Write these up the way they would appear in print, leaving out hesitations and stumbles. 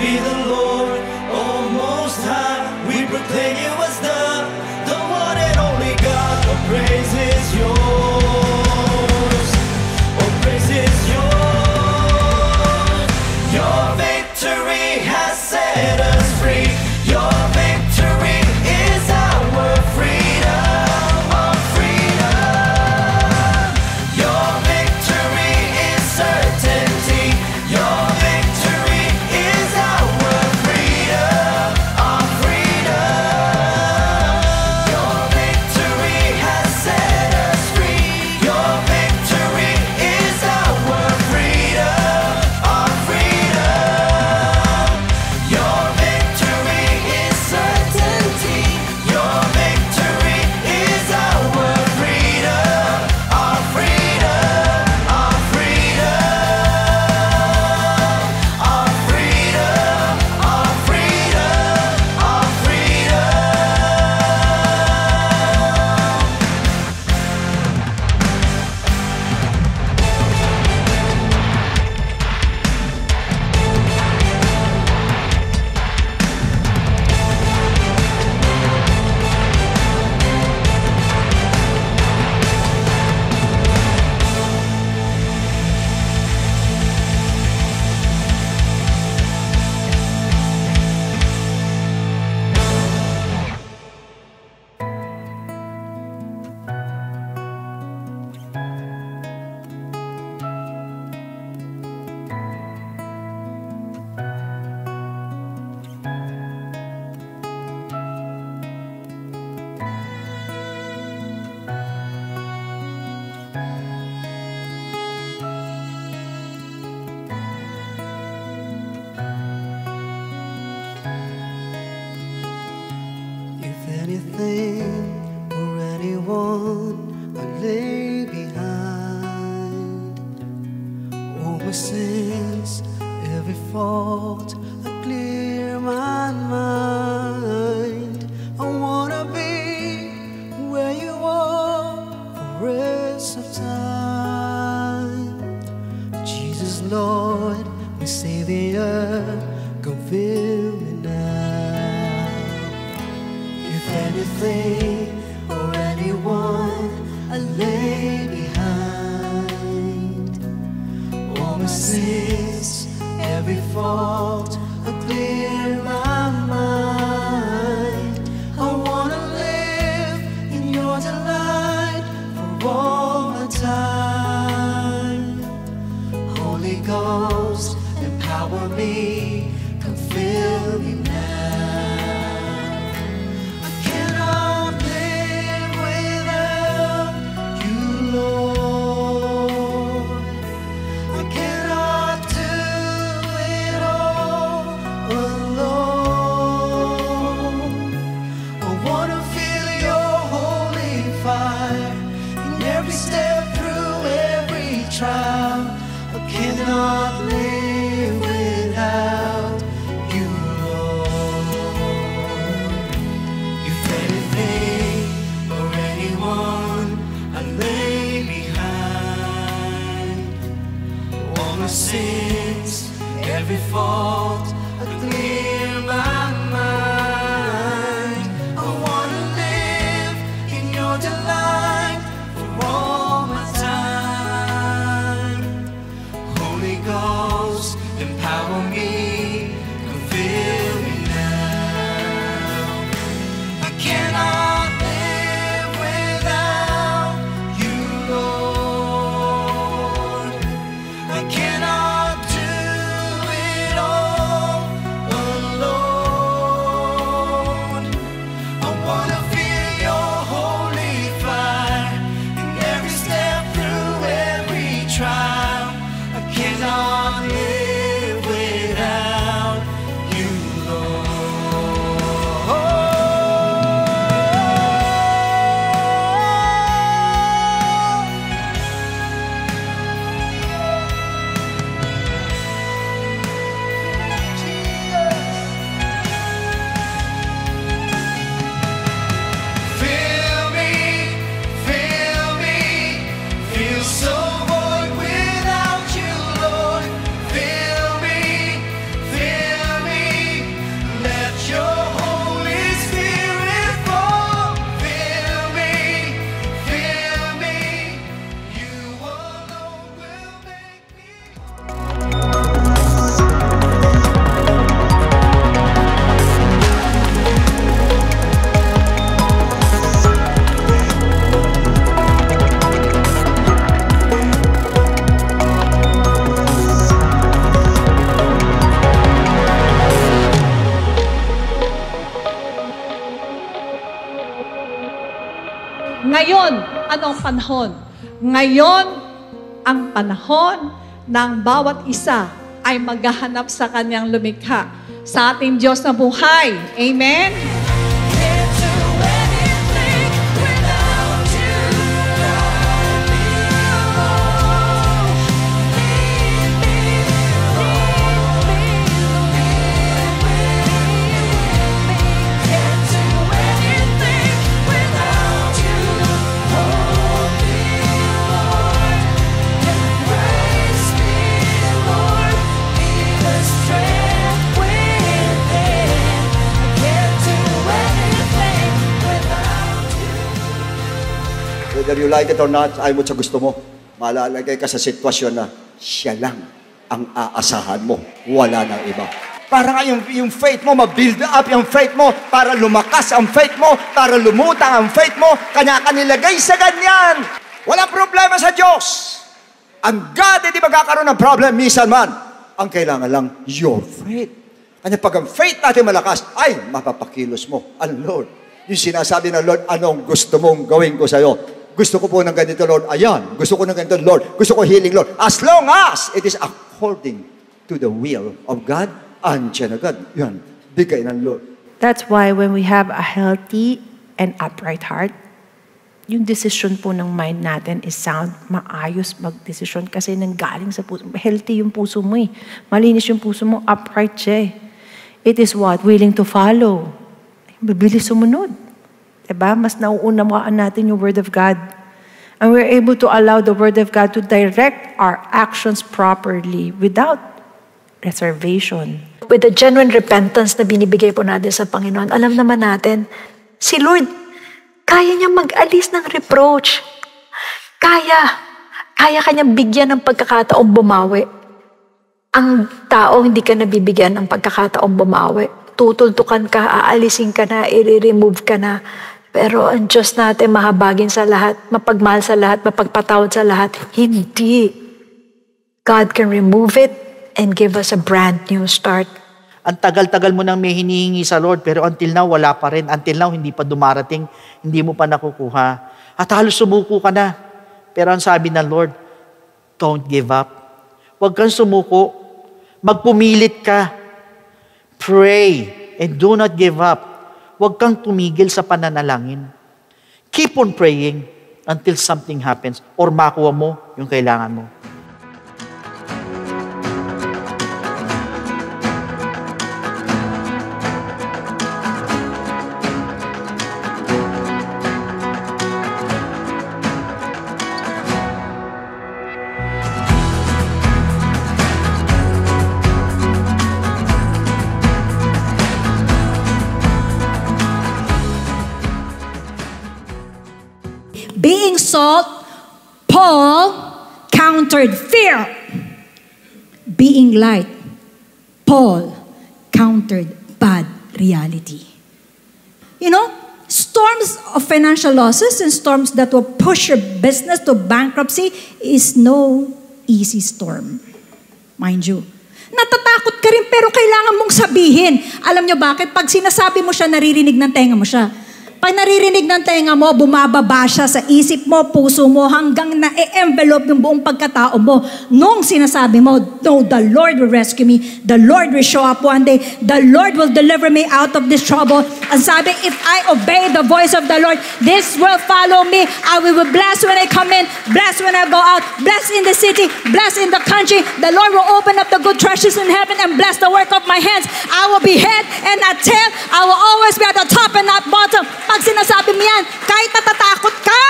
be the Lord, oh Most High. We proclaim you as the one and only God. Oh, praise is yours. Oh, praise is yours. Your victory has set us free. Your victory is our freedom, our freedom. Your victory is certainty. Your victory is our freedom, our freedom. Your victory has set us free. Your victory is our freedom, our freedom. Your victory is certainty. Your victory is our freedom, our freedom, our freedom, our freedom, our freedom, our freedom. If anything or anyone I lay behind, all my sins, every fault, I clear my mind. I wanna be where you are for rest of time. Jesus, Lord, my Savior, come fill me now. If anything or anyone I lay behind, all my sins, every fault, I clear my mind. I wanna live in your delight for all my time. Holy Ghost, empower me, come fill me now. I cannot live without you, Lord. I cannot do it all alone. I wanna feel your holy fire in every step through every trial. I cannot live without you, Lord. If anything or anyone I lay behind, all my sins, every fault, I clear my mind. I wanna live in your delight for all my time. Holy Ghost, empower me, come fill me now. I cannot live without you, Lord. I cannot do it all alone. I wanna feel your holy fire in every step through every trial. I cannot live without you, Ngayon, anong panahon? Ngayon, ang panahon ng bawat isa ay maghahanap sa kanyang lumikha. Sa ating Diyos na buhay. Amen? Can't do anything without you. Let me alone. Leave me alone. Can't do anything without you. Hold me, Lord. Embrace me, Lord. Be the strength within. I can't do anything without you. Whether you like it or not, ayaw mo sa gusto mo, malalagay ka sa sitwasyon na siya lang ang aasahan mo. Wala nang iba. Para nga yung faith mo, ma-build up yung faith mo, para lumakas ang faith mo, para lumutang ang faith mo, kanya ka nilagay sa ganyan. Walang problema sa Diyos. Ang God hindi magkakaroon ng problem minsan man. Ang kailangan lang, your faith. Kanya pag ang faith natin malakas, ay, mapapakilos mo ang Lord. Yung sinasabi ng Lord, anong gusto mong gawin ko sa'yo? Gusto ko po ng ganito, Lord. Ayan. Gusto ko ng ganito, Lord. Gusto ko healing, Lord. As long as it is according to the will of God, andyan agad. Yan. Bigay ng Lord. That's why when we have a healthy and upright heart, yung decision po ng mind natin is sound, maayos mag-decision kasi nanggaling sa puso. Healthy yung puso mo eh. Malinis yung puso mo, upright siya eh. It is what? Willing to follow. Bibilis sumunod. Diba? Mas nauunawaan natin yung Word of God. And we're able to allow the Word of God to direct our actions properly without reservation. With the genuine repentance na binibigay po natin sa Panginoon, alam naman natin, si Lord, kaya niya mag-alis ng reproach. Kaya kanyang bigyan ng pagkakataong bumawi. Ang tao, hindi ka nabibigyan ng pagkakataong bumawi. Tutultukan ka, aalisin ka na, i-remove ka na. Pero ang Diyos natin, mahabagin sa lahat, mapagmahal sa lahat, mapagpatawad sa lahat. Hindi. God can remove it and give us a brand new start. Ang tagal-tagal mo nang may hinihingi sa Lord, pero until now, wala pa rin. Until now, hindi pa dumarating, hindi mo pa nakukuha. At halos sumuko ka na. Pero ang sabi ng Lord, don't give up. Huwag kang sumuko. Magpumilit ka. Pray and do not give up. Huwag kang tumigil sa pananalangin. Keep on praying until something happens or makuha mo yung kailangan mo. Being salt, Paul countered fear. Being light, Paul countered bad reality. You know, storms of financial losses and storms that will push your business to bankruptcy is no easy storm. Mind you. Natatakot ka rin pero kailangan mong sabihin. Alam nyo bakit? Pag sinasabi mo siya, naririnig ng tenga mo siya. Pag naririnig ng tenga mo, bumababa siya sa isip mo, puso mo, hanggang na-envelope yung buong pagkatao mo. Nung sinasabi mo, no, the Lord will rescue me. The Lord will show up one day. The Lord will deliver me out of this trouble. Ang sabi, if I obey the voice of the Lord, this will follow me. I will be blessed when I come in, blessed when I go out, blessed in the city, blessed in the country. The Lord will open up the good treasures in heaven and bless the work of my hands. I will be head and not tail. I will always be at the top and not bottom. Pag sinasabi mo yan, kahit natatakot ka!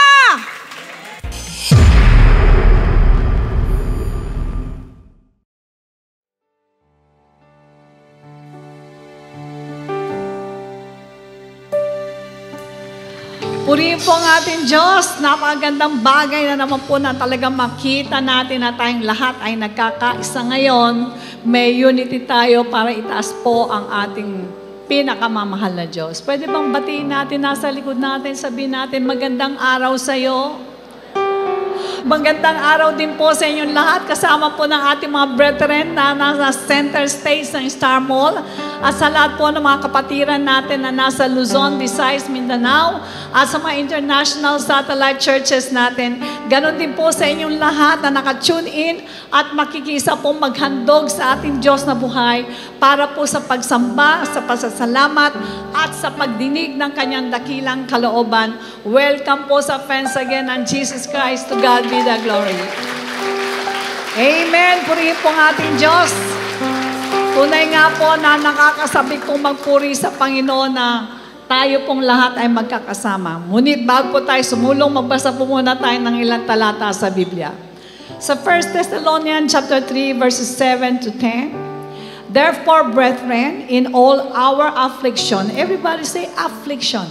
Purihin po ang ating Diyos. Napakagandang bagay na naman po na talagang makita natin na tayong lahat ay nagkakaisa ngayon. May unity tayo para itaas po ang ating pinakamamahal na Diyos. Pwede bang batiin natin, nasa likod natin, sabihin natin, magandang araw sa iyo. Magandang araw din po sa inyong lahat. Kasama po ng ating mga brethren na nasa center stage ng Star Mall. At sa lahat po ng mga kapatiran natin na nasa Luzon, Visayas, Mindanao, at sa mga international satellite churches natin, ganon din po sa inyong lahat na naka-tune in at makikisa po maghandog sa ating Diyos na buhay para po sa pagsamba, sa pasasalamat, at sa pagdinig ng kanyang dakilang kalooban. Welcome po sa Friends Again and Jesus Christ. To God be the glory. Amen. Purihin po ang ating Diyos. Tunay nga po na nakakasabik pong magpuri sa Panginoon na tayo pong lahat ay magkakasama. Ngunit bago po tayo sumulong, magbasa po muna tayo ng ilang talata sa Biblia. Sa 1 Thessalonians chapter 3, verses 7 to 10, therefore, brethren, in all our affliction, everybody say affliction,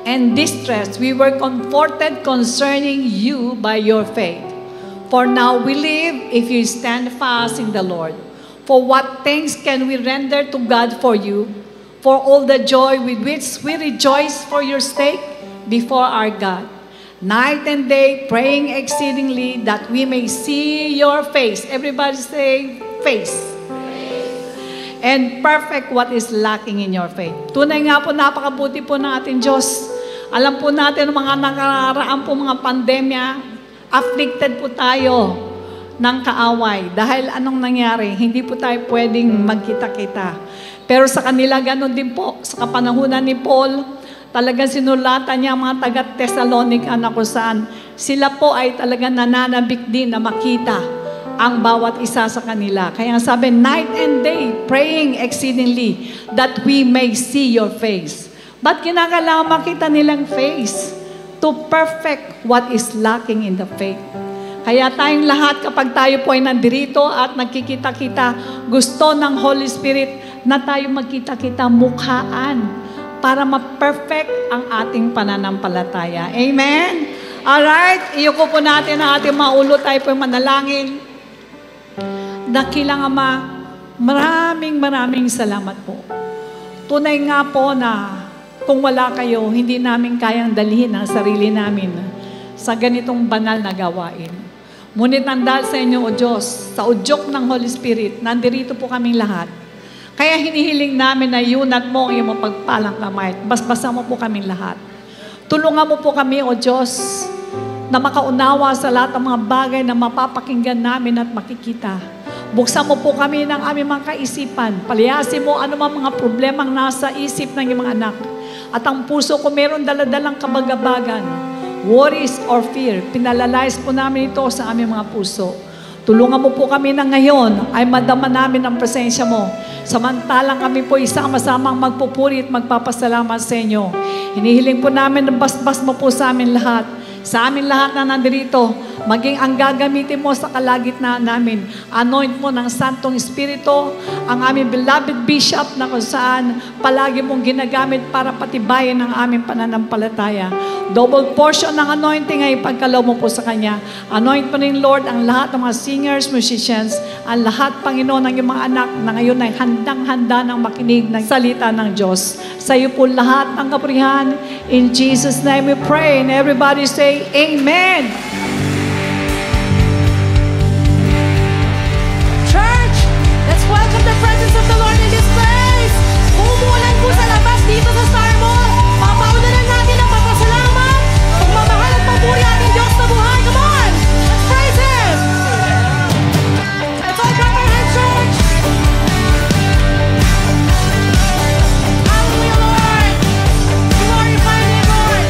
and distress, we were comforted concerning you by your faith. For now we live if you stand fast in the Lord. For what thanks can we render to God for you, for all the joy with which we rejoice for your sake before our God, night and day praying exceedingly that we may see your face. Everybody say face. And perfect what is lacking in your faith. Tunay nga po, napakabuti po ng ating Diyos. Alam po natin mga nakararaan po mga pandemya, afflicted po tayo ng kaaway. Dahil anong nangyari? Hindi po tayo pwedeng magkita-kita. Pero sa kanila, ganun din po. Sa kapanahunan ni Paul, talagang sinulatan niya ang mga taga-Thessalonica na kung saan sila po ay talagang nananabik din na makita ang bawat isa sa kanila. Kaya sabi, night and day, praying exceedingly that we may see your face. Ba't kinakailangan makita nilang face? To perfect what is lacking in the faith. Kaya tayong lahat, kapag tayo po ay nandirito at nagkikita-kita, gusto ng Holy Spirit na tayo magkita-kita mukhaan para ma-perfect ang ating pananampalataya. Amen? Alright, iyuko po natin ang ating mga ulo, tayo po manalangin. Dakilang Ama, maraming salamat po. Tunay nga po na kung wala kayo, hindi namin kayang dalhin ang sarili namin sa ganitong banal na gawain. Ngunit nandahil sa inyo, O Diyos, sa udyok ng Holy Spirit, nandirito po kaming lahat. Kaya hinihiling namin na yunat mo ang iyong mapagpalang kamay. Basbasa mo po kaming lahat. Tulungan mo po kami, O Diyos, na makaunawa sa lahat ng mga bagay na mapapakinggan namin at makikita. Buksan mo po kami ng aming mga kaisipan. Palayasin mo anumang mga problemang nasa isip ng iyong mga anak. At ang puso ko meron daladalang kabagabagan, worries or fear, pinalalayas po namin ito sa aming mga puso. Tulungan mo po kami na ngayon ay madama namin ang presensya mo. Samantalang kami po isama-samang magpupuri at magpapasalamat sa inyo. Hinihiling po namin na basbas mo po sa amin lahat. Sa amin lahat na nandirito, maging ang gagamitin mo sa kalagitnaan namin. Anoint mo ng Santong Espiritu ang aming beloved Bishop na kung saan palagi mong ginagamit para patibayin ang aming pananampalataya. Double portion ng anointing ay ipagkalaw mo po sa Kanya. Anoint mo rin, Lord, ang lahat ng mga singers, musicians, ang lahat, Panginoon, ng iyong mga anak na ngayon ay handang-handa ng makinig ng salita ng Diyos. Sa iyo po lahat ng kapurihan. In Jesus' name we pray. And everybody say, Amen. Church, let's welcome the presence of the Lord in this place. Umuulan po sa labas dito sa Star Mall. Papaunalan natin ang papasalamat, pagmamahal at papuri ating Diyos na buhay. Come on, let's praise Him. Let's all clap our hands, church. Hallelujah, Lord. Glorify Him, Lord.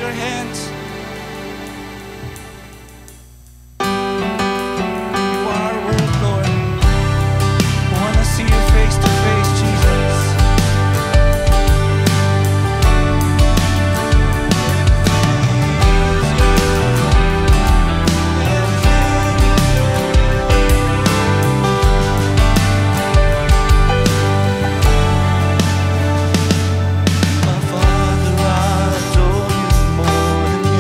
your hands. You are our world, Lord. We want to see you face to face, Jesus. My Father, I adore you more than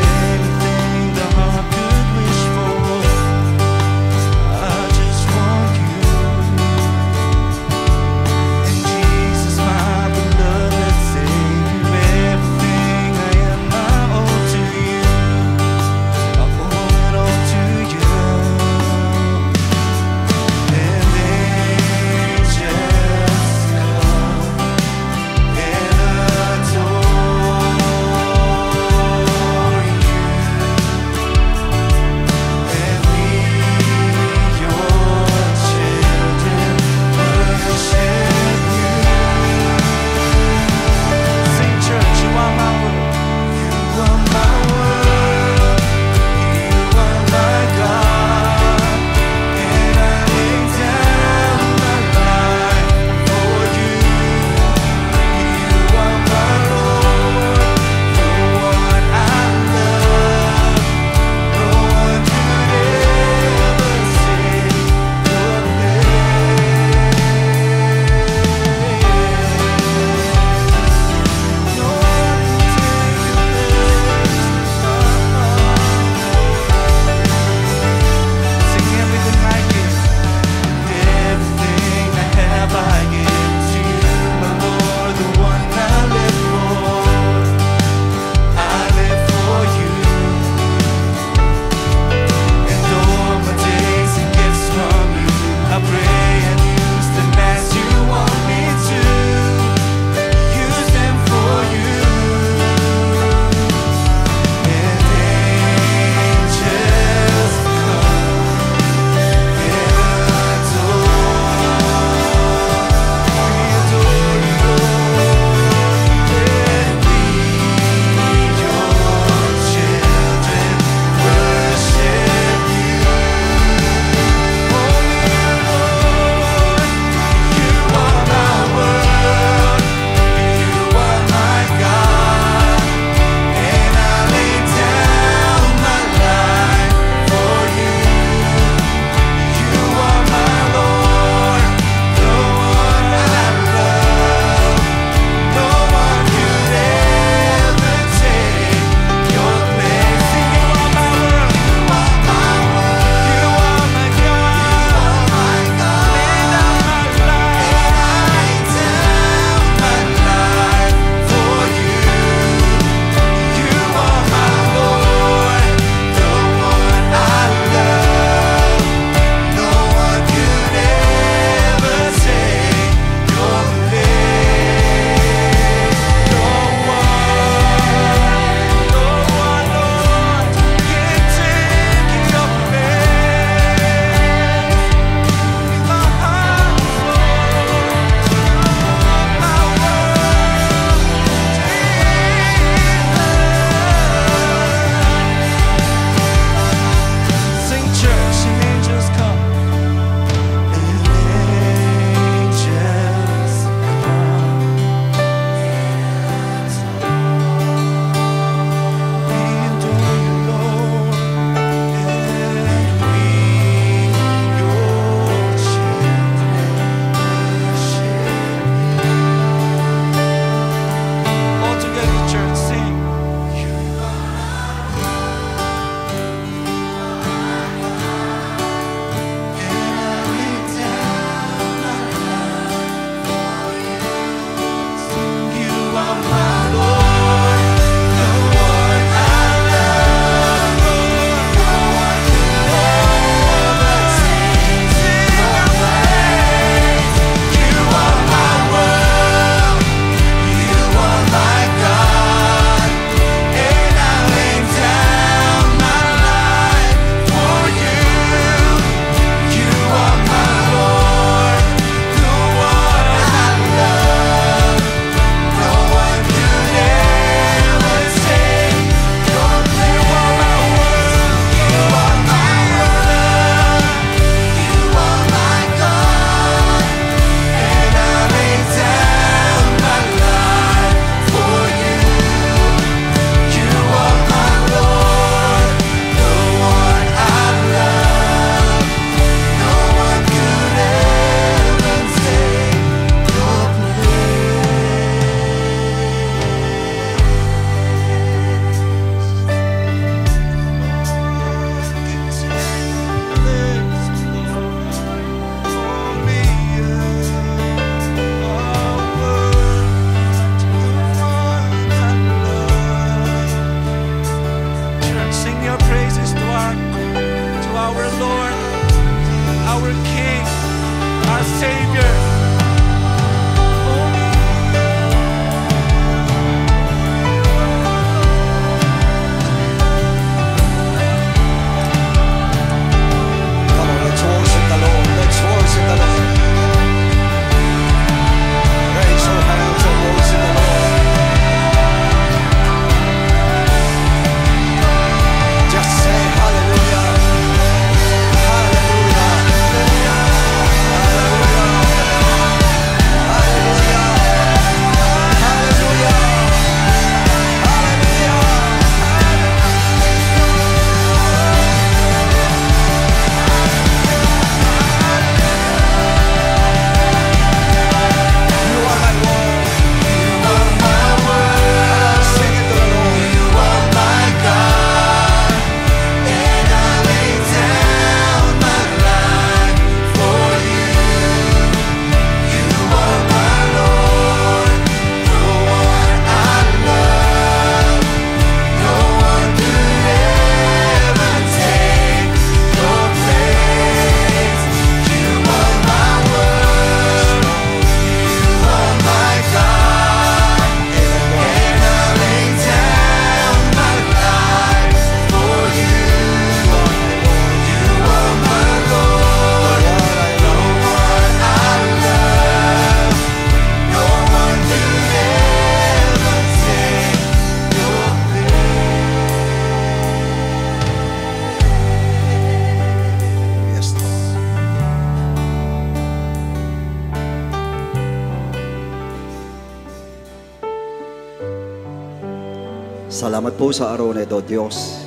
Salamat po sa araw na ito, Diyos.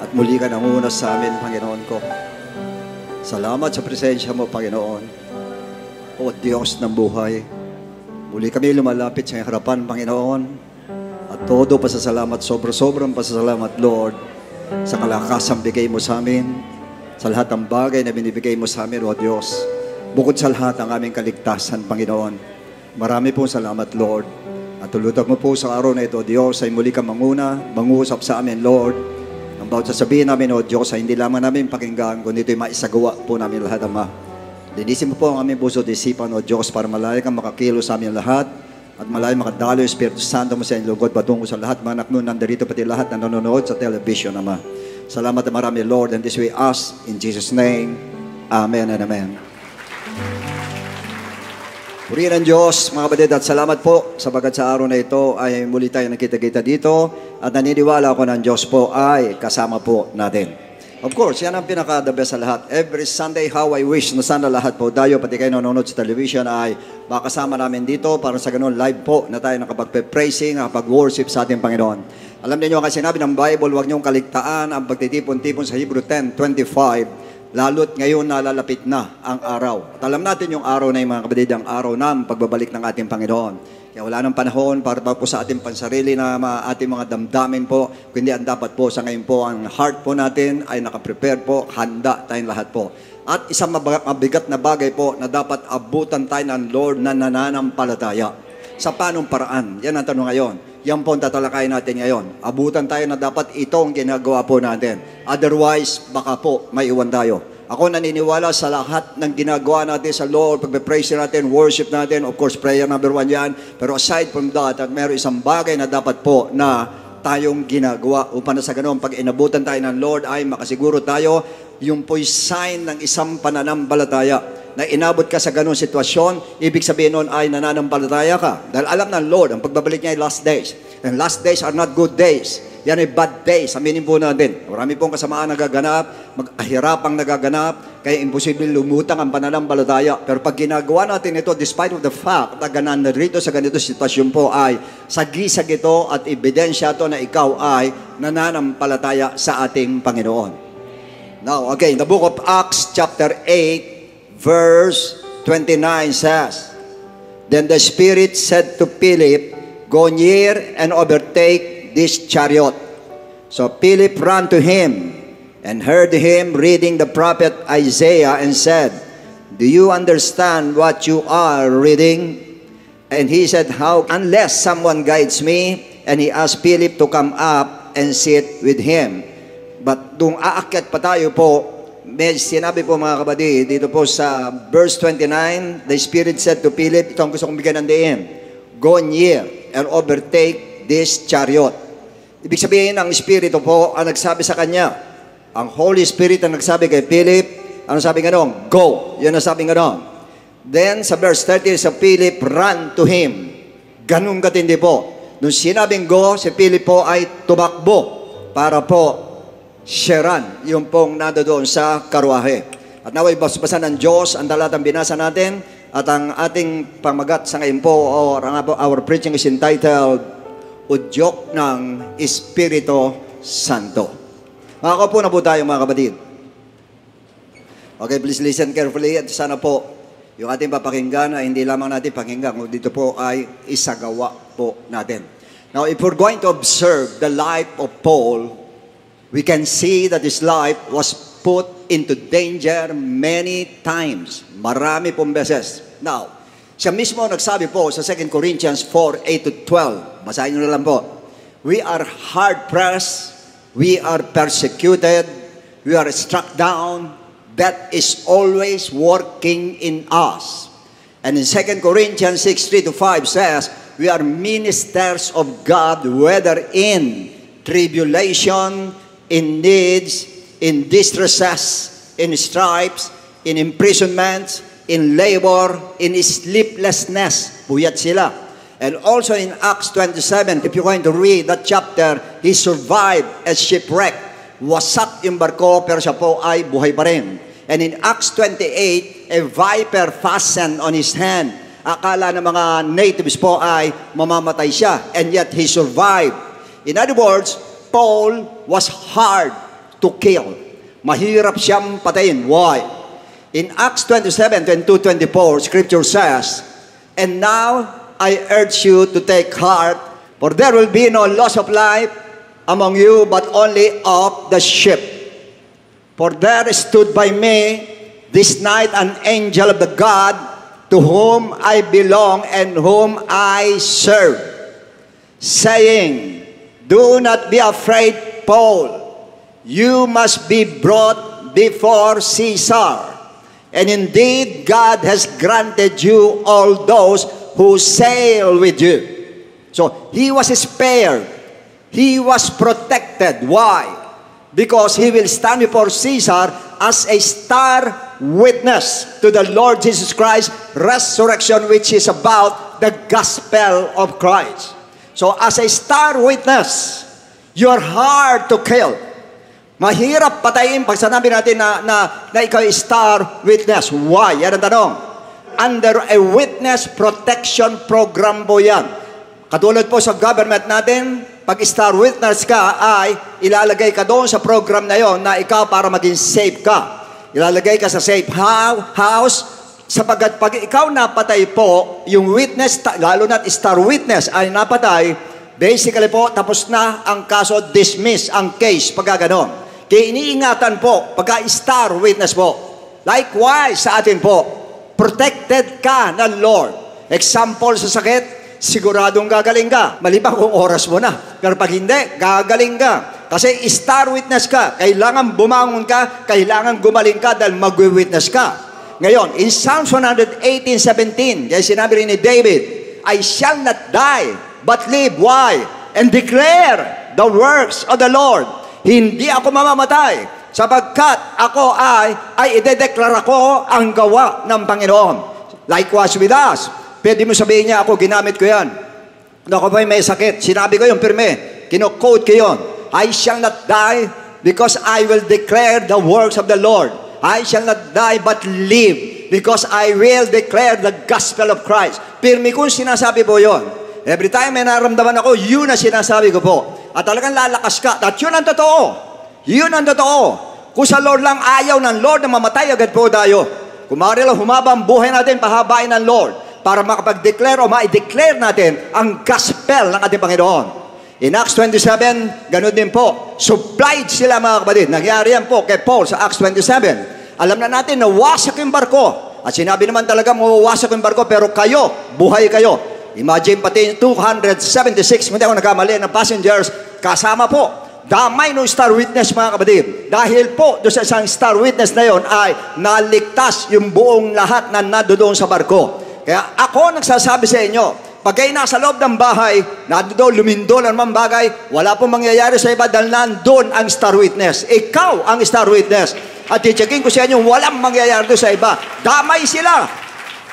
At muli ka nanguna sa amin, Panginoon ko. Salamat sa presensya mo, Panginoon. O Diyos ng buhay. Muli kami lumalapit sa iyong harapan, Panginoon. At todo pasasalamat, sobrang pasasalamat, Lord, sa kalakasang bigay mo sa amin, sa lahat ng bagay na binibigay mo sa amin, O Diyos. Bukod sa lahat ng aming kaligtasan, Panginoon. Marami pong salamat, Lord. At tulutak mo po sa araw na ito, Diyos, ay muli ka mangusap sa amin, Lord. Ang bawat sasabihin namin, O Diyos, ay hindi lamang namin pakinggan, kundi ito'y maisagawa po namin lahat, Ama. Linisin mo po ang aming puso at isipan, O Diyos, para malaya kang makakilo sa amin lahat, at malaya makadalo yung Espiritu Santo mo sa inyong lugod, patungo sa lahat, mga anak nun, nandarito pati lahat na nanonood sa television, Ama. Salamat na marami, Lord, and this we ask in Jesus' name. Amen and amen. Purihin ang Diyos, mga kapatid, at salamat po sabagat sa araw na ito ay muli tayo nakita-kita dito at naniniwala ako ng Diyos po ay kasama po natin. Of course, yan ang pinaka-the best sa lahat. Every Sunday, how I wish na sana lahat po tayo, pati kayo nanonood sa television, ay makasama namin dito para sa ganun live po na tayo nakapag-praising, nakapag-worship sa ating Panginoon. Alam niyo kasi sinabi ng Bible, huwag niyong kaligtaan ang pagtitipon-tipon sa Hebrew 10:25. Lalo't ngayon nalalapit na ang araw. At alam natin yung araw na yung mga kapatid, ang araw ng pagbabalik ng ating Panginoon. Kaya wala nang panahon para po sa ating pansarili na ating mga damdamin po, kundi ang dapat po sa ngayon po, ang heart po natin ay nakaprepare po, handa tayong lahat po. At isang mabigat na bagay po na dapat abutan tayo ng Lord na nananampalataya. Sa paanong paraan? Yan ang tanong ngayon. Yan po ang tatalakayin natin ngayon. Abutan tayo na dapat itong ginagawa po natin. Otherwise, baka po may iwan tayo. Ako naniniwala sa lahat ng ginagawa natin sa Lord, pagpe-praise natin, worship natin, of course, prayer number 1 yan. Pero aside from that, at meron isang bagay na dapat po na tayong ginagawa upang na sa ganoon, pag inabutan tayo ng Lord, ay makasiguro tayo, yung po'y sign ng isang pananampalataya na inabot ka sa ganung sitwasyon, ibig sabihin nun ay nananampalataya ka. Dahil alam ng Lord, ang pagbabalik niya ay last days. And last days are not good days. Yan ay bad days. Aminin po natin. Marami pong kasamaan nagaganap, maghirapang nagaganap, kaya imposible lumutang ang pananampalataya. Pero pag ginagawa natin ito, despite of the fact na narito sa ganito sitwasyon po ay sagisag ito at ebidensya ito na ikaw ay nananampalataya sa ating Panginoon. Now, again, the book of Acts chapter 8, Verse 29 says, Then the Spirit said to Philip, Go near and overtake this chariot. So Philip ran to him and heard him reading the prophet Isaiah and said, Do you understand what you are reading? And he said, How, unless someone guides me? And he asked Philip to come up and sit with him. But nung aakyat pa tayo po, may sinabi po mga kapatid, dito po sa verse 29, the Spirit said to Philip, ito ang gusto kong bigyan ng diin, Go near and overtake this chariot. Ibig sabihin, ang Espiritu po ang nagsabi sa kanya. Ang Holy Spirit ang nagsabi kay Philip, ano sabi nga doon? Go. Yun ang sabi nga doon. Then sa verse 30, sa Philip, run to him. Ganun katindi po. Nung sinabing go, si Philip po ay tumakbo para po sharan, yung pong nado doon sa karwahe. At naway basbasan ng Diyos ang talatang binasa natin at ang ating pamagat sa ngayon po, or our preaching is entitled, Udyok ng Espiritu Santo. Makakapo na po tayo mga kapatid. Okay, please listen carefully at sana po yung ating papakinggan ay hindi lamang natin pakinggan, kung dito po ay isagawa po natin. Now, if we're going to observe the life of Paul, we can see that his life was put into danger many times. Marami pong beses. Now, siya mismo nagsabi po sa 2 Corinthians 4:8-12. Basahin nyo na lang po. We are hard-pressed, we are persecuted, we are struck down. That is always working in us. And in 2 Corinthians 6:3-5 says, we are ministers of God, whether in tribulation, in needs, in distresses, in stripes, in imprisonments, in labor, in sleeplessness. Buyat sila. And also in Acts 27, if you're going to read that chapter, he survived a shipwreck. Wasak yung barko, pero siya po ay buhay pa rin. And in Acts 28, a viper fastened on his hand. Akala ng mga natives po ay mamamatay siya. And yet he survived. In other words, Paul was hard to kill. Mahirap siyang patayin. Why? In Acts 27, 22, 24, Scripture says, "And now I urge you to take heart, for there will be no loss of life among you, but only of the sheep. For there stood by me this night an angel of the God to whom I belong and whom I serve, saying, do not be afraid, Paul. You must be brought before Caesar. And indeed, God has granted you all those who sail with you." So, he was spared. He was protected. Why? Because he will stand before Caesar as a star witness to the Lord Jesus Christ's resurrection, which is about the gospel of Christ. So, as a star witness, you're hard to kill. Mahirap patayin pag sanabi natin na ikaw ay star witness. Why? Yan ang tanong. Under a witness protection program po yan. Katulad po sa government natin, pag star witness ka ay ilalagay ka doon sa program na yon na ikaw para maging safe ka. Ilalagay ka sa safe house sapagkat pag ikaw napatay po, yung witness, lalo na star witness ay napatay, basically po tapos na ang kaso, dismiss ang case pagka ganon. Kaya iniingatan po pagka star witness po. Likewise sa atin po, protected ka ng Lord. Example sa sakit, siguradong gagaling ka. Maliban kung oras mo na. Pero pag hindi, gagaling ka. Kasi star witness ka. Kailangan bumangon ka, kailangan gumaling ka dahil mag-witness ka. Ngayon, in Psalms 118:17, kaya sinabi rin ni David, I shall not die, but live. Why? And declare the works of the Lord. Hindi ako mamamatay, sapagkat ako ay idedeklara ko ang gawa ng Panginoon. Likewise with us. Pwede mo sabihin niya, ako ginamit ko yan. Ako ba'y may sakit? Sinabi ko yung pirme. Kino-quote ko yun. I shall not die because I will declare the works of the Lord. I shall not die but live because I will declare the gospel of Christ. Pirme kong sinasabi po yun. Every time may naramdaman ako, yun na sinasabi ko po. At talagang lalakas ka. At yun ang totoo. Yun ang totoo. Kung sa Lord lang ayaw ng Lord na mamatay agad po tayo. Kung maaari lang humaba ang buhay natin, pahabain ng Lord para makapag-declare o ma-declare natin ang gospel ng ating Panginoon. In Acts 27, ganun din po. Supplied sila mga kapatid. Nagyari yan po kay Paul sa Acts 27. Alam na natin na wasak yung barko. At sinabi naman talaga mawawasak yung barko, pero kayo, buhay kayo. Imagine pati 276, hindi ako nagkamali, na passengers, kasama po. Damay no star witness mga kapatid. Dahil po doon sa isang star witness na yon ay naligtas yung buong lahat na nandoon sa barko. Kaya ako nagsasabi sa inyo, pag kayo nasa loob ng bahay, nandoon, lumindol ang mga bagay, wala pong mangyayari sa iba dahil nandun ang star witness. Ikaw ang star witness. At i-checkin ko sa inyo, walang mangyayari doon sa iba. Damay sila.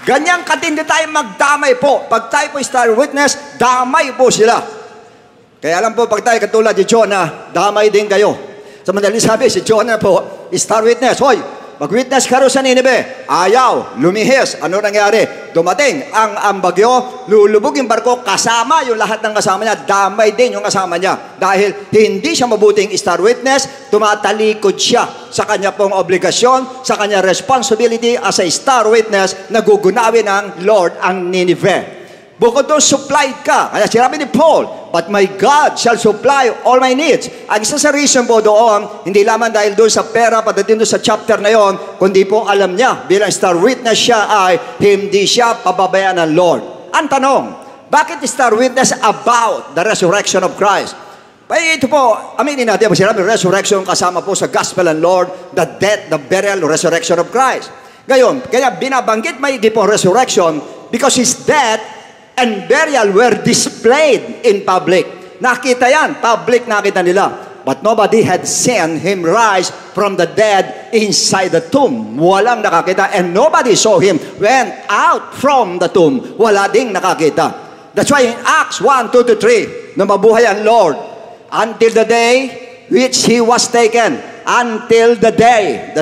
Ganyang katindi tayo magdamay po. Pag tayo po star witness, damay po sila. Kaya alam po, pag tayo katulad ni Jonah, damay din kayo. Sa madaling sabi, si Jonah po, star witness. Hoy, mag-witness ka rin sa Nineveh. Ayaw, lumihis. Ano nangyari? Dumating ang bagyo, lulubog yung barko, kasama yung lahat ng kasama niya, damay din yung kasama niya. Dahil hindi siya mabuting star witness, tumatalikod siya sa kanya pong obligasyon, sa kanya responsibility as a star witness na gugunawin ng Lord ang Nineveh. Bukod doon, supplied ka. Kaya sinabi ni Paul, but my God shall supply all my needs. Ang isa sa reason po doon, hindi lamang dahil doon sa pera, patatin doon sa chapter na yon, kundi po alam niya, bilang star witness siya ay hindi siya pababayaan ng Lord. Ang tanong, bakit star witness about the resurrection of Christ? Ito po, aminin natin, pag sinabi resurrection, kasama po sa gospel and Lord, the death, the burial, resurrection of Christ. Ngayon, kaya binabanggit maigi po resurrection because His death and burial were displayed in public. Nakita yan, public nakita nila. But nobody had seen Him rise from the dead inside the tomb. Walang nakakita. And nobody saw Him went out from the tomb. Wala ding nakakita. That's why in Acts 1:2-3, na mabuhay ang Lord, until the day which He was taken, until the day,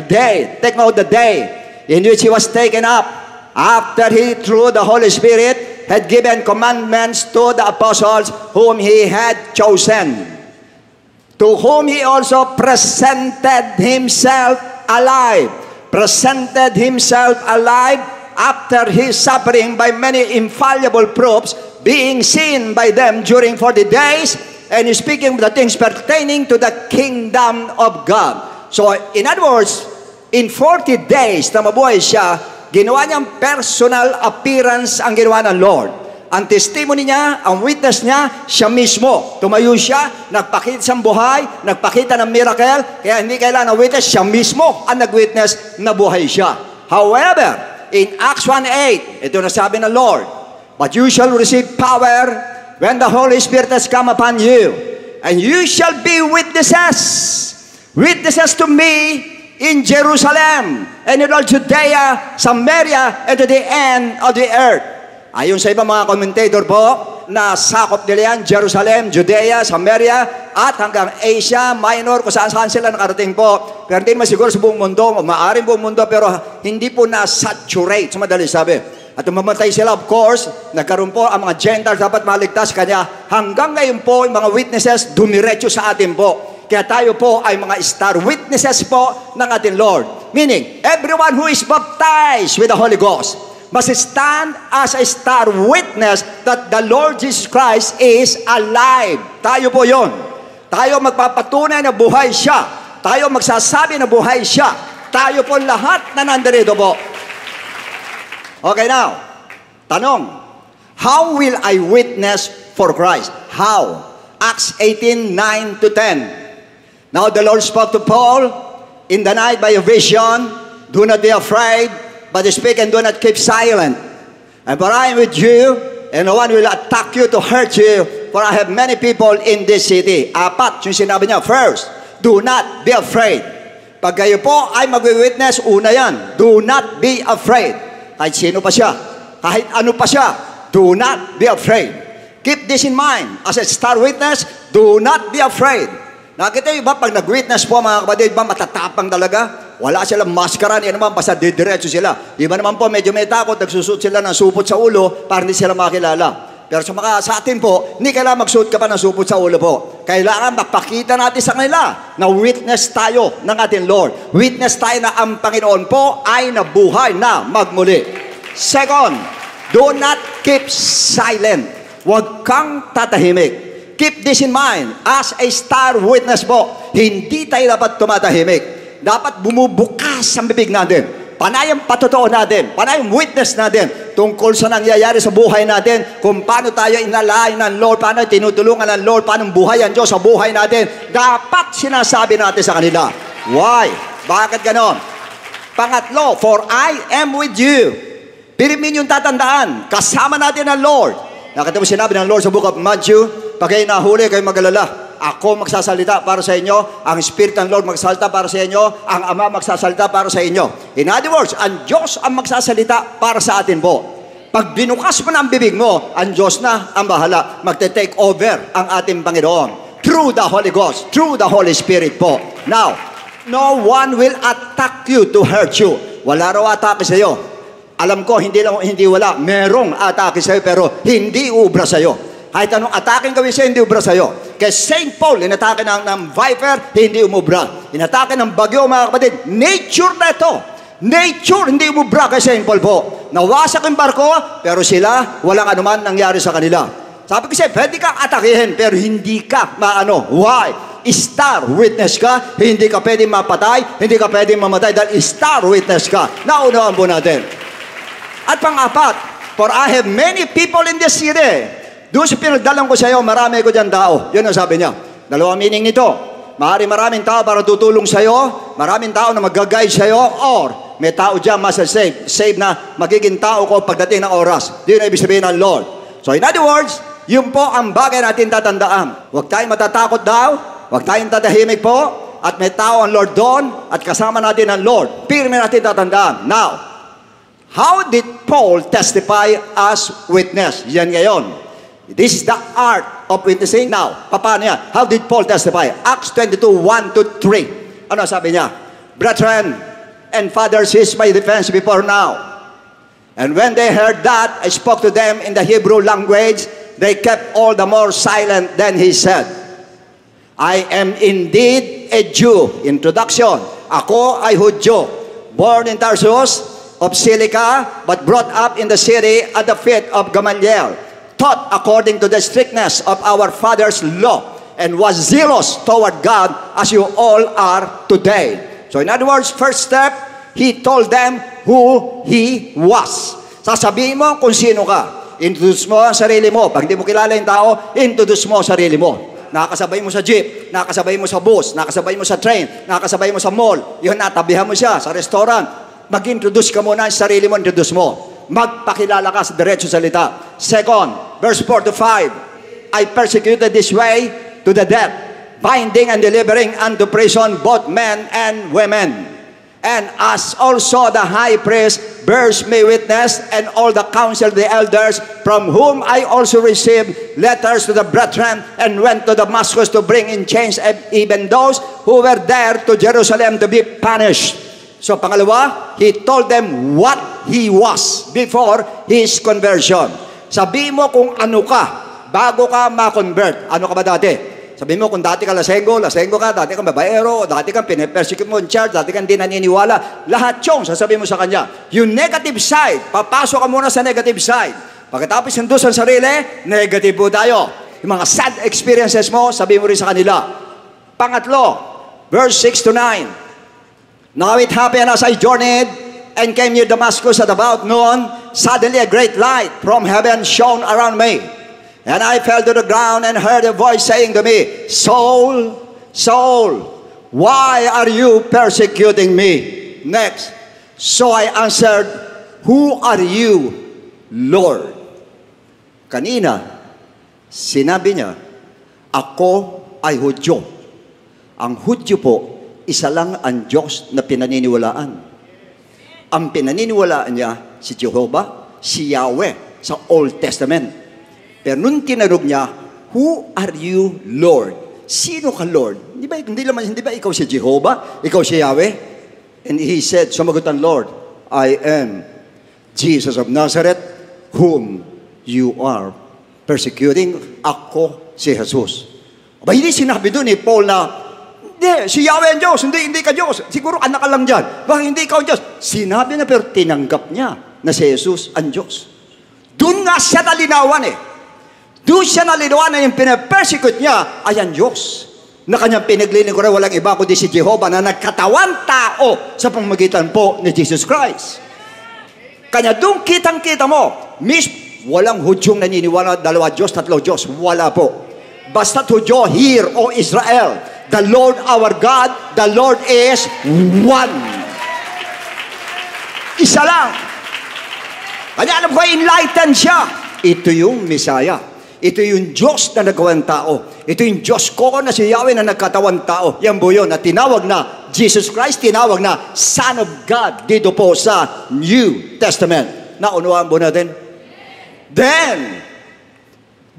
take note the day, in which He was taken up, after He through the Holy Spirit had given commandments to the apostles whom he had chosen, to whom he also presented himself alive. Presented himself alive after his suffering by many infallible proofs, being seen by them during 40 days, and speaking of the things pertaining to the kingdom of God. So, in other words, in 40 days na mabuhay siya, ginawa niyang personal appearance ang ginawa ng Lord. Ang testimony niya, ang witness niya, siya mismo. Tumayo siya, nagpakita sa buhay, nagpakita ng miracle, kaya hindi kailangan ng witness, siya mismo ang nag-witness na buhay siya. However, in Acts 1:8, ito na sabi ng Lord, "But you shall receive power when the Holy Spirit has come upon you, and you shall be witnesses to me in Jerusalem, and in all Judea, Samaria, and to the end of the earth." Ayon sa ibang mga commentator po, na sakop nila yan, Jerusalem, Judea, Samaria, at hanggang Asia Minor, kung saan-saan sila nakarating po. Pero hindi naman siguro sa buong mundo, maaaring buong mundo, pero hindi po na-saturate, sa madali sabi. At mamatay sila, of course, nagkaroon po ang mga Gentiles dapat maligtas, kanya hanggang ngayon po, yung mga witnesses, dumiretso sa atin po. Kaya tayo po ay mga star witnesses po ng ating Lord. Meaning, everyone who is baptized with the Holy Ghost must stand as a star witness that the Lord Jesus Christ is alive. Tayo po yon. Tayo magpapatunay na buhay siya. Tayo magsasabi na buhay siya. Tayo po lahat na nandito po. Okay, now, tanong, how will I witness for Christ? How? Acts 18:9-10. Now the Lord spoke to Paul in the night by a vision. Do not be afraid, but speak and do not keep silent. And for I am with you, and no one will attack you to hurt you, for I have many people in this city. Apat, yung sinabi niya. First, do not be afraid. Pag kayo po ay mag-witness, una yan, do not be afraid. Kahit sino pa siya, kahit ano pa siya, do not be afraid. Keep this in mind. As a star witness, do not be afraid. Nakita niyo ba, pag nag-witness po mga kapatid, ba matatapang talaga? Wala silang maskara, yan naman, basta didiretso sila. Iba naman po, medyo may takot, nagsusut sila ng supot sa ulo para hindi sila makilala. Pero sa atin po, hindi kailangan magsuot ka pa ng supot sa ulo po. Kailangan mapakita natin sa kanila na witness tayo ng ating Lord. Witness tayo na ang Panginoon po ay nabuhay na magmuli. Second, do not keep silent. Huwag kang tatahimik. Keep this in mind. As a star witness po, hindi tayo dapat tumatahimik. Dapat bumubukas ang bibig natin. Panayang patotoo natin. Panayang witness natin tungkol sa nangyayari sa buhay natin. Kung paano tayo inalain ng Lord, paano tinutulungan ng Lord, paano buhay ang Diyos sa buhay natin. Dapat sinasabi natin sa kanila. Why? Bakit ganon? Pangatlo, for I am with you. Pilimin yung tatandaan. Kasama natin ang Lord. Nakita mo sinabi ng Lord sa book of Matthew, pag kayo nahuli, kayo mag-alala. Ako magsasalita para sa inyo, ang Spirit ng Lord magsasalita para sa inyo, ang Ama magsasalita para sa inyo. In other words, ang Diyos ang magsasalita para sa atin po. Pag binukas mo na ang bibig mo, ang Diyos na ang bahala. Magte-take over ang ating Panginoon. Through the Holy Ghost, through the Holy Spirit po. Now, no one will attack you to hurt you. Wala raw atake sa iyo. Alam ko, hindi wala. Merong atake sa iyo, pero hindi ubra sa iyo. Kahit anong ataking gawin sa'yo, hindi ubra sa'yo. Kaya St. Paul, inatake ng viper, hindi umubra. Inatake ng bagyo, mga kapatid, nature na ito. Nature, hindi umubra kay St. Paul po. Nawasak yung barko, pero sila, walang anuman nangyari sa kanila. Sabi ko siya, pwede kang atakihin, pero hindi ka maano. Why? Star witness ka, hindi ka pwede mapatay, hindi ka pwede mamatay, dahil star witness ka. Naunawaan po natin. At pang-apat, for I have many people in this city. Doon sa pinagdalang ko sa iyo, marami ko dyan tao. Yun ang sabi niya. Dalawang meaning nito. Maraming tao para tutulong sa iyo, maraming tao na mag-guide sa iyo, or may tao dyan masasave. Save na magiging tao ko pagdating ng oras. Yun ang ibig sabihin ng Lord. So in other words, yun po ang bagay natin tatandaan. Huwag tayong matatakot daw, huwag tayong tatahimik po, at may tao ang Lord doon, at kasama natin ang Lord. Pirmi natin tatandaan. Now, how did Paul testify as witness? Yan ngayon. This is the art of witnessing. Now, paano yan? How did Paul testify? Acts 22:1-3. Ano sabi niya? Brethren and fathers, is my defense before now. And when they heard that, I spoke to them in the Hebrew language. They kept all the more silent. Then he said, I am indeed a Jew. Introduction. Ako ay Hudyo, born in Tarsus of Cilicia, but brought up in the city at the feet of Gamaliel, taught according to the strictness of our father's law, and was zealous toward God as you all are today. So in other words, first step, he told them who he was. Sasabihin mo kung sino ka. Introduce mo ang sarili mo. Pag hindi mo kilala yung tao, introduce mo ang sarili mo. Nakakasabay mo sa jeep, nakakasabay mo sa bus, nakakasabay mo sa train, nakakasabay mo sa mall. Yun, natabihan mo siya sa restaurant. Mag-introduce ka muna ang sarili mo, introduce mo. Magpakilala ka sa diretso salita. Second, verse 4 to 5. I persecuted this way to the death, binding and delivering unto prison both men and women. And as also the high priest bears me witness, and all the council of the elders, from whom I also received letters to the brethren, and went to Damascus to bring in chains even those who were there to Jerusalem to be punished. So pangalawa, he told them what he was before his conversion. Sabi mo kung ano ka bago ka ma-convert. Ano ka ba dati? Sabi mo, kung dati ka lasenggo ka, dati ka babaero, dati ka pinapersecute mo in church, dati ka hindi naniniwala, lahat yung sasabihin mo sa kanya. Yung negative side, papasok ka muna sa negative side. Pagkatapos yung doon sa sarili, negative po tayo. Yung mga sad experiences mo, sabihin mo rin sa kanila. Pangatlo, verse 6 to 9. Now it happened as I journeyed and came near Damascus at about noon, suddenly a great light from heaven shone around me. And I fell to the ground and heard a voice saying to me, Saul, Saul, why are you persecuting me? Next. So I answered, who are you, Lord? Kanina, sinabi niya, ako ay Hudyo. Ang Hudyo po, isa lang ang Diyos na pinaniniwalaan. Ang pinaniniwalaan niya, si Jehovah, si Yahweh, sa Old Testament. Pero nung tinanong niya, who are you, Lord? Sino ka, Lord? Hindi ba ikaw si Jehovah? Ikaw si Yahweh? And he said, sumagot ang Lord, I am Jesus of Nazareth, whom you are persecuting. Ako si Jesus. Aba, hindi sinabi doon ni Paul na, hindi, si Yahweh ang Diyos, hindi ka Diyos. Siguro anak ka lang dyan. Bakit hindi ikaw ang Diyos? Sinabi na pero tinanggap niya na si Jesus ang Diyos. Doon nga siya nalinawan eh. Doon siya nalinawan na yung pinapersecute niya ay ang Diyos. Na kanyang pinaglilingkuran walang iba kundi si Jehovah na nagkatawan tao sa pamamagitan po ni Jesus Christ. Kanya doon kitang-kita mo, walang Hudyong naniniwala, dalawa Diyos, tatlo Diyos. Wala po. Basta't Hudyo, hear, O Israel, the Lord our God, the Lord is one. Isa lang. Kanya alam ko, enlightened siya. Ito yung Messiah. Ito yung Diyos na nagawang tao. Ito yung Diyos ko na si Yahweh na nagkatawang tao. Yan po yun na tinawag na Jesus Christ, tinawag na Son of God dito po sa New Testament. Naunawaan po natin? Then,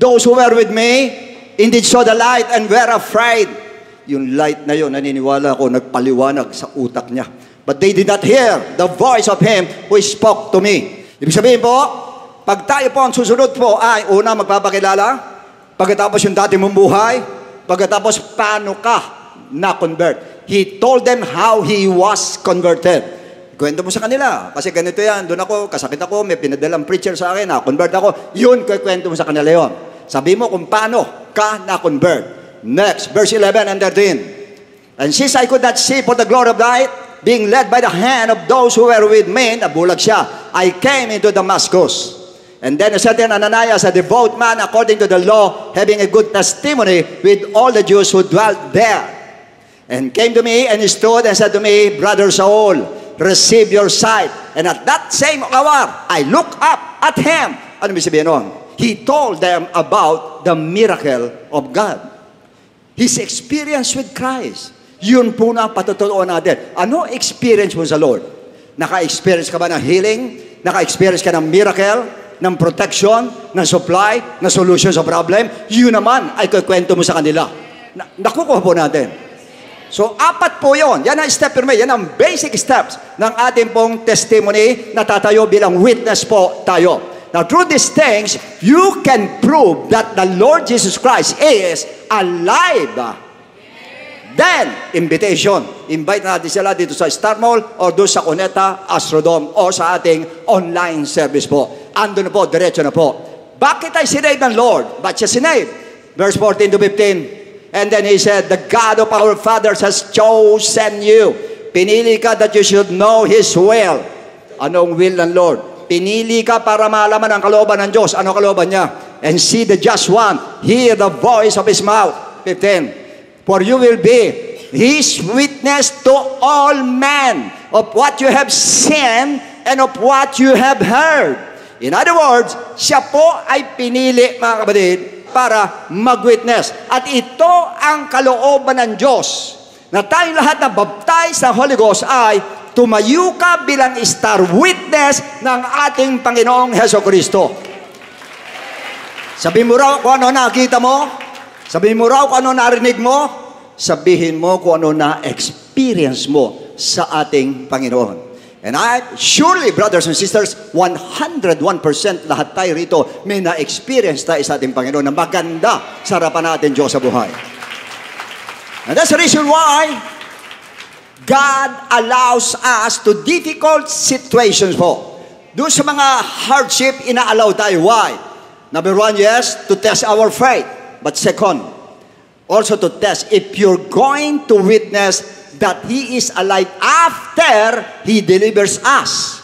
those who were with me, indeed saw the light and were afraid. Yung light na yun, naniniwala ko, nagpaliwanag sa utak niya. But they did not hear the voice of him who spoke to me. Ibig sabihin po, pag tayo po ang susunod po ay una magpapakilala, pagkatapos yung dati mong buhay, pagkatapos paano ka na-convert. He told them how he was converted. Kwento mo sa kanila, kasi ganito yan, doon ako, kasakit ako, may pinadalang preacher sa akin, na-convert ako, yun, kwento mo sa kanila yun. Sabi mo kung paano ka na-convert. Next, verse 11 and 13. And since I could not see for the glory of light, being led by the hand of those who were with me, nabulag siya, I came into Damascus. And then a certain Ananias, a devout man according to the law, having a good testimony with all the Jews who dwelt there, and came to me and he stood and said to me, Brother Saul, receive your sight. And at that same hour, I looked up at him. Ano may sabihin nun? He told them about the miracle of God. His experience with Christ. Yun po na patutuloan natin. Ano experience mo sa Lord? Naka-experience ka ba ng healing? Naka-experience ka ng miracle? Ng protection, ng supply, ng solution sa problem? Yun naman ay kukwento mo sa kanila. Nakukuha po natin. So, 4 po yun. Yan ang step per Yan ang basic steps ng ating pong testimony na tatayo bilang witness po tayo. Now, through these things, you can prove that the Lord Jesus Christ is alive. Then, invitation. Invite natin sila dito sa Star Mall o doon sa Cuneta, Astrodome o sa ating online service po. Ando na po, diretso na po. Bakit ay sinave ng Lord? Ba't siya sinave? Verse 14 to 15. And then he said, the God of our fathers has chosen you. Pinili ka that you should know His will. Anong will ng Lord? Pinili ka para malaman ang kalooban ng Diyos. Ano kalooban niya? And see the just one. Hear the voice of His mouth. 15. For you will be His witness to all men of what you have seen and of what you have heard. In other words, siya po ay pinili, mga kapatid, para mag-witness. At ito ang kalooban ng Diyos, na tayong lahat na baptize ng Holy Ghost ay tumayo ka bilang star witness ng ating Panginoong Hesukristo. Sabihin mo raw kung ano nakita mo, sabihin mo raw kung ano narinig mo, sabihin mo kung ano na-experience mo sa ating Panginoon. And surely, brothers and sisters, 101% lahat tayo rito may na-experience tayo sa ating Panginoon na maganda sa harapan natin Diyos sa buhay. And that's the reason why God allows us to difficult situations po. Doon sa mga hardship, ina-allow tayo. Why? Number 1, yes, to test our faith. But second, also to test if you're going to witness that He is alive after He delivers us.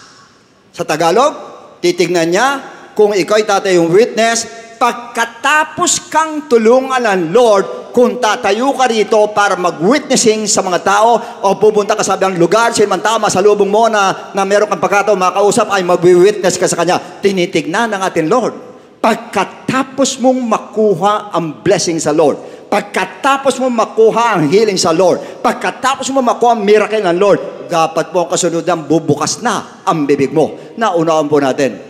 Sa Tagalog, titignan niya kung ikaw'y tatayong witness, pagkatapos kang tulungan ng Lord, kung tatayo ka rito para mag-witnessing sa mga tao o pupunta ka sa ibang lugar, sinman tao masalubong mo na meron kang pagkataon makausap ay mag-witness ka sa Kanya. Tinitignan ng ating Lord. Pagkatapos mong makuha ang blessing sa Lord, pagkatapos mo makuha ang healing sa Lord, pagkatapos mo makuha ang miracle ng Lord, dapat mo ang kasunod bubukas na ang bibig mo. Naunawaan po natin.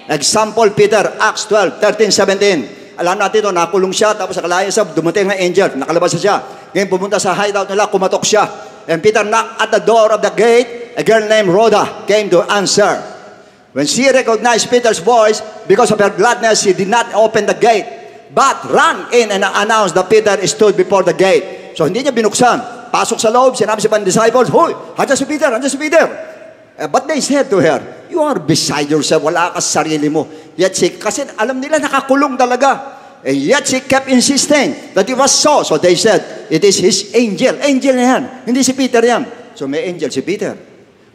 Example, Peter, Acts 12, 13, 17. Alam natin ito, nakulong siya, tapos nakalayan siya, dumating ng angel, nakalabas siya. Ngayon pumunta sa hideout nila, kumatok siya. And Peter knocked at the door of the gate. A girl named Rhoda came to answer. When she recognized Peter's voice, because of her gladness, she did not open the gate, but ran in and announced that Peter stood before the gate. So hindi niya binuksan. Pasok sa loob, sinabi sa mga disciples, "Hoy, andyan si Peter, andyan si Peter." But they said to her, "You are beside yourself, wala ka sa sarili mo." Yet she, kasi alam nila nakakulong talaga. And yet she kept insisting that it was so. So they said, "It is his angel." Angel na yan, hindi si Peter yan. So may angel si Peter.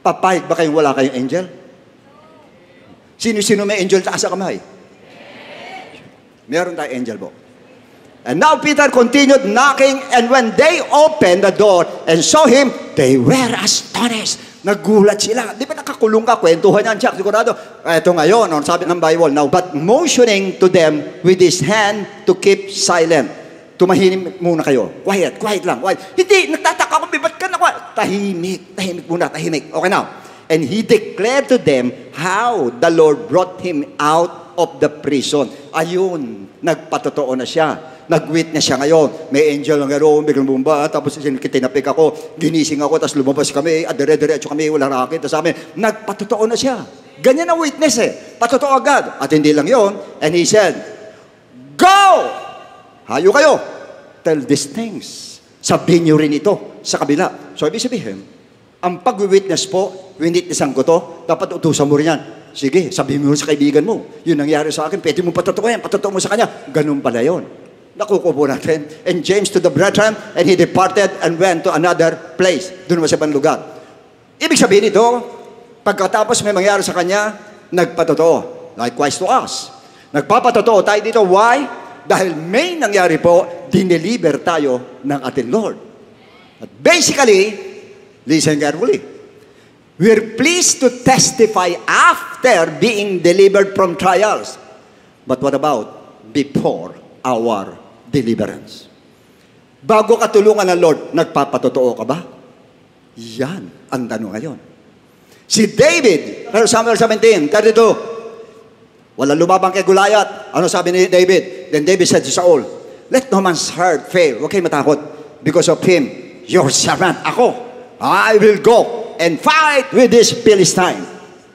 Papayag ba kayong wala kayong angel? Sino-sino may angel taas sa kamay? Meron tayong angel po. And now Peter continued knocking, and when they opened the door and saw him, they were astonished. Nagulat sila. Di ba nakakulong ka? Kwentuhan yan, Jack. Sigurado. Ito ngayon, sabi ng Bible now, but motioning to them with his hand to keep silent. Tumahimik muna kayo. Quiet, quiet lang. Quiet. Hindi, nagtataka ko, ba't ka na quiet? Tahimik muna, tahimik. Okay now. And he declared to them how the Lord brought him out of the prison. Ayun, nagpatotoo na siya. Nag-witness siya ngayon. May angel ang gano'n, biglang bumba, tapos tinapik ako, ginising ako, tapos lumabas kami, at dire-diretso kami, wala rakit, tapos amin, nagpatotoo na siya. Ganyan ang witness eh. Patotoo agad. At hindi lang yon. And he said, "Go! Hayo kayo. Tell these things." Sabihin niyo rin ito sa kabila. So, ibig sabihin, ang pag-witness po, winitnessan ko to, dapat utusan mo rin yan. Sige, sabihin mo sa kaibigan mo. Yun nangyari sa akin, pwede mo patotoo yan, patotoo mo sa kanya. Ganun pala yun. Nakukupo natin. And James to the brethren, and he departed and went to another place. Doon naman sa ibang lugar. Ibig sabihin ito, pagkatapos may mangyari sa kanya, nagpatotoo. Likewise to us. Nagpapatotoo tayo dito. Why? Dahil may nangyari po, dineliver tayo ng ating Lord. But basically, listen carefully. We're pleased to testify after being delivered from trials. But what about before our deliverance? Bago ka tulungan ng Lord, nagpapatotoo ka ba? Yan ang tanong ngayon. Si David, 1 Samuel 17:32, wala lumabang kay Goliath. Ano sabi ni David? Then David said to Saul, "Let no man's heart fail." Huwag kayo matakot. Because of him, your servant. Ako, I will go and fight with this Philistine.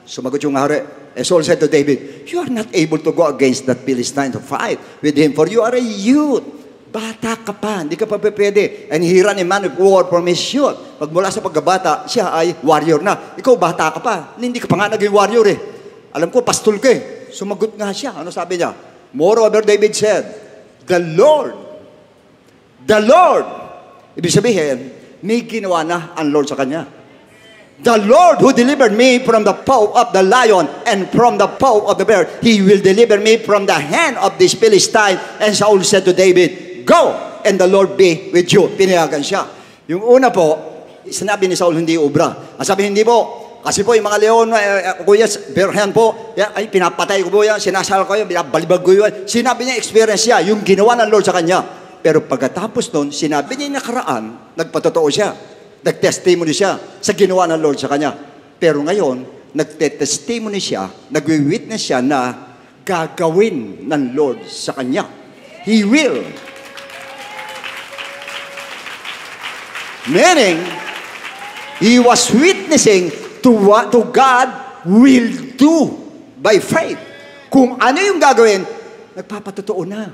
Sumagot yung hari. And Saul said to David, you are not able to go against that Philistine to fight with him, for you are a youth. Bata ka pa, hindi ka pa pwede. And he ran a man of war from his youth. Pagmula sa pagkabata, siya ay warrior na. Ikaw, bata ka pa. Hindi ka pa nga naging warrior eh. Alam ko, pastol ka eh. Sumagot nga siya. Ano sabi niya? Moreover, David said, the Lord, ibig sabihin, may ginawa na ang Lord sa kanya. The Lord who delivered me from the paw of the lion and from the paw of the bear, He will deliver me from the hand of this Philistine. And Saul said to David, go, and the Lord be with you. Pinayagan siya. Yung una po, sinabi ni Saul, hindi ubra. Ang sabi, hindi po. Kasi po, yung mga leon, kuya, berhan po, ay, pinapatay ko po yan, sinasal ko yan, binabalibag ko yan. Sinabi niya, experience niya, yung ginawa ng Lord sa kanya. Pero pagkatapos nun, sinabi niya yung nakaraan, nagpatotoo siya. Nag-testimony siya sa ginawa ng Lord sa kanya. Pero ngayon, nagte-testimony siya, nagwi-witness siya na gagawin ng Lord sa kanya. He will. Meaning, he was witnessing to what to God will do by faith. Kung ano yung gagawin, nagpapatotoo na.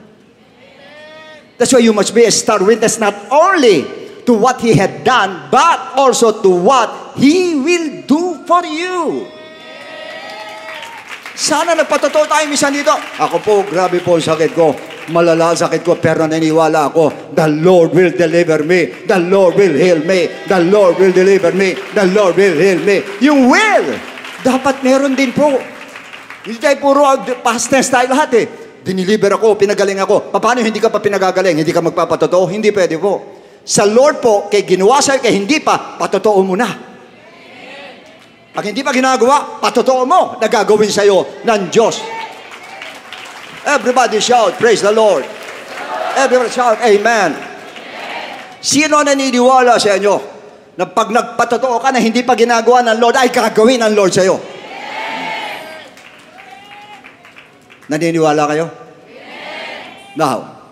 That's why you must be a star witness not only to what He had done, but also to what He will do for you. Sana nagpatotoo tayo minsan dito. Ako po, grabe po ang sakit ko. Malala ang sakit ko, pero naniniwala ako, the Lord will deliver me. The Lord will heal me. The Lord will deliver me. The Lord will heal me. Yung will, dapat meron din po. Hindi tayo puro past tense tayo lahat eh. Diniliber ako, pinagaling ako. Paano hindi ka pa pinagagaling? Hindi ka magpapatotoo? Hindi pwede po. Sa Lord po, kay ginawa sa'yo, kay hindi pa, patotoo mo na. Pag hindi pa ginagawa, patotoo mo na gagawin sa'yo ng Diyos. Everybody shout, praise the Lord. Everybody shout, amen. Sino naniniwala sa inyo na pag nagpatotoo ka na hindi pa ginagawa ng Lord, ay gagawin ng Lord sa'yo? Naniniwala kayo? Now,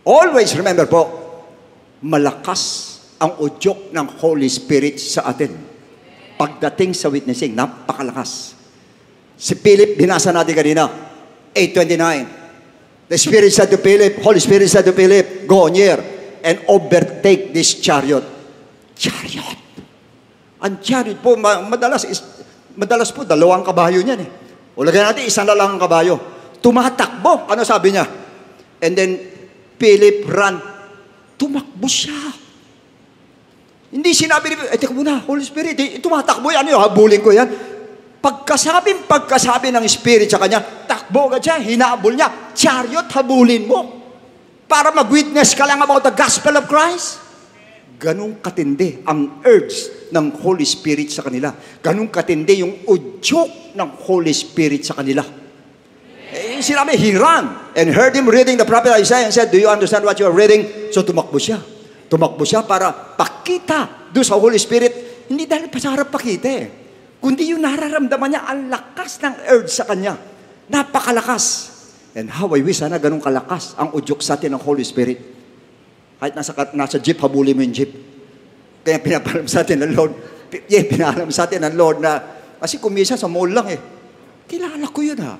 always remember po, malakas ang udyok ng Holy Spirit sa atin. Pagdating sa witnessing, napakalakas. Si Philip, binasa natin kanina, 8:29. The Spirit said to Philip, Holy Spirit said to Philip, go near and overtake this chariot. Chariot. Ang chariot po, madalas po, 2 kabayo niyan eh. O lagyan natin, 1 na lang ang kabayo. Tumatakbo. Ano sabi niya? And then, Philip ran. Tumakbo siya. Hindi sinabi ni, teka muna, Holy Spirit, tumatakbo yan. Ano yung habulin ko yan? Pagkasabi ng Spirit sa kanya, takbo ka siya, hinabol niya, chariot, habulin mo. Para mag-witness ka lang about the gospel of Christ. Ganong katindi ang urge ng Holy Spirit sa kanila. Ganong katindi yung udyok ng Holy Spirit sa kanila. Sinabi, he ran and heard him reading the prophet Isaiah and said, do you understand what you are reading? So tumakbo siya. Tumakbo siya para pakita doon sa Holy Spirit. Hindi dahil pa sa harap pakita eh. Kundi yung nararamdaman niya, ang lakas ng urge sa kanya. Napakalakas. And how I wish sana ganun kalakas ang udyok sa atin ng Holy Spirit. Kahit nasa jeep, habulin mo yung jeep. Kaya pinapalam sa atin ng Lord. Pinapalam sa atin ng Lord na, kasi kumisa sa mall lang eh. Kilala ko yun ha.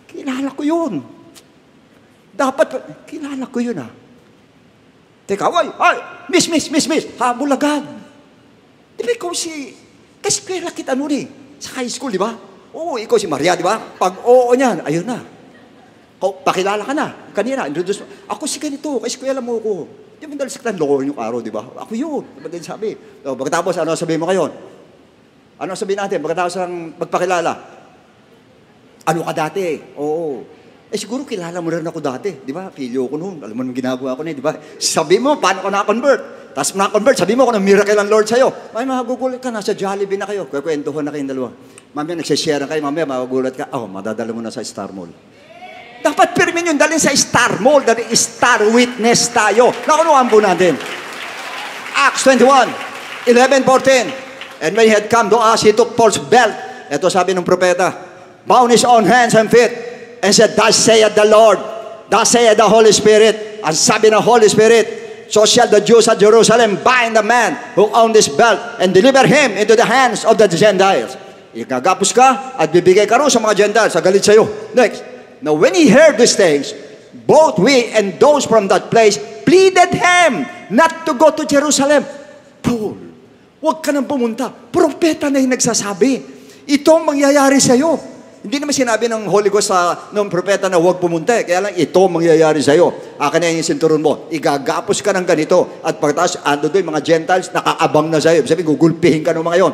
Kilala ko yun. Dapat, kilala ko yun ha. Teka, ay, miss, habol agad. Di ba ikaw kasi kaya kita nun eh. Sa high school, di ba? Oo, ikaw si Maria, di ba? Pag oo niyan, ayun na. Pakilala ka na. Kanina, introduce mo. Ako si ganito, kasi kuya alam mo ko. Di ba dalisaktan, loko yung araw, di ba? Ako yun. Di ba din sabi? So, pagkatapos, ano sabihin mo ngayon? Ano sabihin natin? Pagkatapos ng magpakilala? Ano ka dati? Oo. Siguro kilala mo rin ako dati. Di ba? Pilyo ko noon. Alam mo nung ginagawa ko na, di ba? Sabi mo, paano ka na-convert? Tapos na-convert, sabi mo kung ang miracle ng Lord sa'yo. May magugulat ka, nasa Jollibee na kayo. Kwentuhan na kayong dalawa. Mamaya nagsishare kayo, mamaya magugulat ka. Madadala mo na sa Star Mall. Dapat pirmin yun, dalhin sa Star Mall, dahil Star Witness tayo. Nakunuhan po natin. Acts 21, 11-14. And when he had come to us, he took Paul's belt. Ito sabi ng propeta, bound his own hands and feet, and said, thus saith the Lord, thus saith the Holy Spirit. Ang sabi ng Holy Spirit, So shall the Jews at Jerusalem bind the man who owned this belt and deliver him into the hands of the Gentiles. Ikagapos ka at bibigay ka rin sa mga Gentiles sa galit sa iyo. Next. Now when he heard these things, both we and those from that place pleaded him not to go to Jerusalem. Paul, huwag ka nang pumunta. Propeta na yung nagsasabi. Ito ang mangyayari sa iyo. Hindi naman sinabi ng Holy Ghost sa ng propeta na huwag pumunta. Kaya lang, ito mangyayari sa iyo. Akin na yung sinturon mo. Igagapos ka ng ganito. At pagkatapos, ando doon, mga Gentiles, nakaabang na sa iyo. Sabi, gugulpihin ka ng mga yon.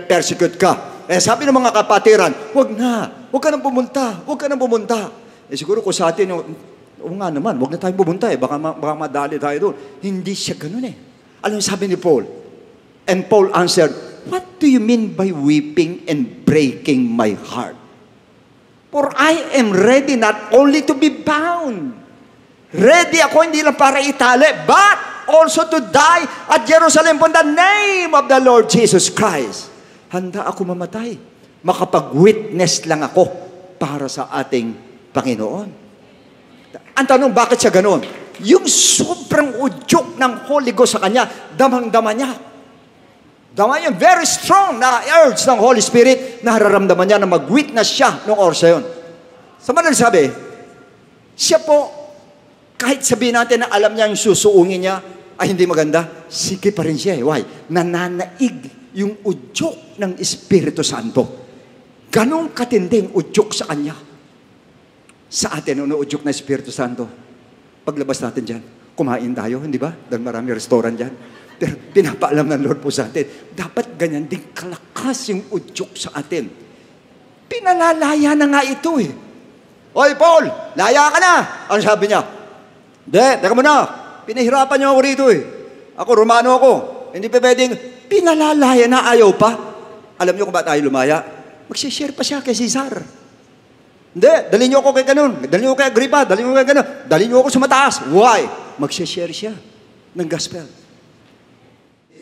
Persecute ka. Sabi ng mga kapatiran, huwag na. Huwag ka nang pumunta. Huwag ka nang pumunta. Siguro ko sa atin, oo nga naman, huwag na tayong pumunta. Baka madali tayo doon. Hindi siya ganun Alam mo sabi ni Paul? And Paul answered, what do you mean by weeping and breaking my heart? For I am ready not only to be bound. Ready ako hindi lang para itali, but also to die at Jerusalem for the name of the Lord Jesus Christ. Handa ako mamatay. Makapag-witness lang ako para sa ating Panginoon. Ang tanong, bakit siya ganun? Yung sobrang udyok ng Holy Ghost sa kanya, damang-dama niya. Dama niya, very strong na urge ng Holy Spirit, nararamdaman niya na mag-witness siya noong oras na yun. Sa madaling sabi, siya po, kahit sabihin natin na alam niya yung susuungin niya, ay hindi maganda, sige pa rin siya. Why? Nananaig yung udyok ng Espiritu Santo. Ganong katinding udyok sa kanya. Sa atin, ano udyok ng Espiritu Santo? Paglabas natin dyan, kumain tayo, hindi ba? Dahil marami restaurant dyan. Pero pinapaalam ng Lord po sa atin, dapat ganyan din kalakas yung udyok sa atin. Pinalalaya na nga ito Oy, Paul, laya ka na! Ano sabi niya? Hindi, teka muna. Pinahirapan niyo ako rito Ako, Romano ako. Hindi pa pwedeng, pinalalaya na ayaw pa. Alam niyo kung ba tayo lumaya? Magsishare pa siya kay Cesar. Hindi, dalhin niyo ako kay ganun. Dalhin niyo ako kay Agrippa. Dalhin niyo ako kay ganun. Dalhin niyo ako sa mataas. Why? Magsishare siya ng gospel.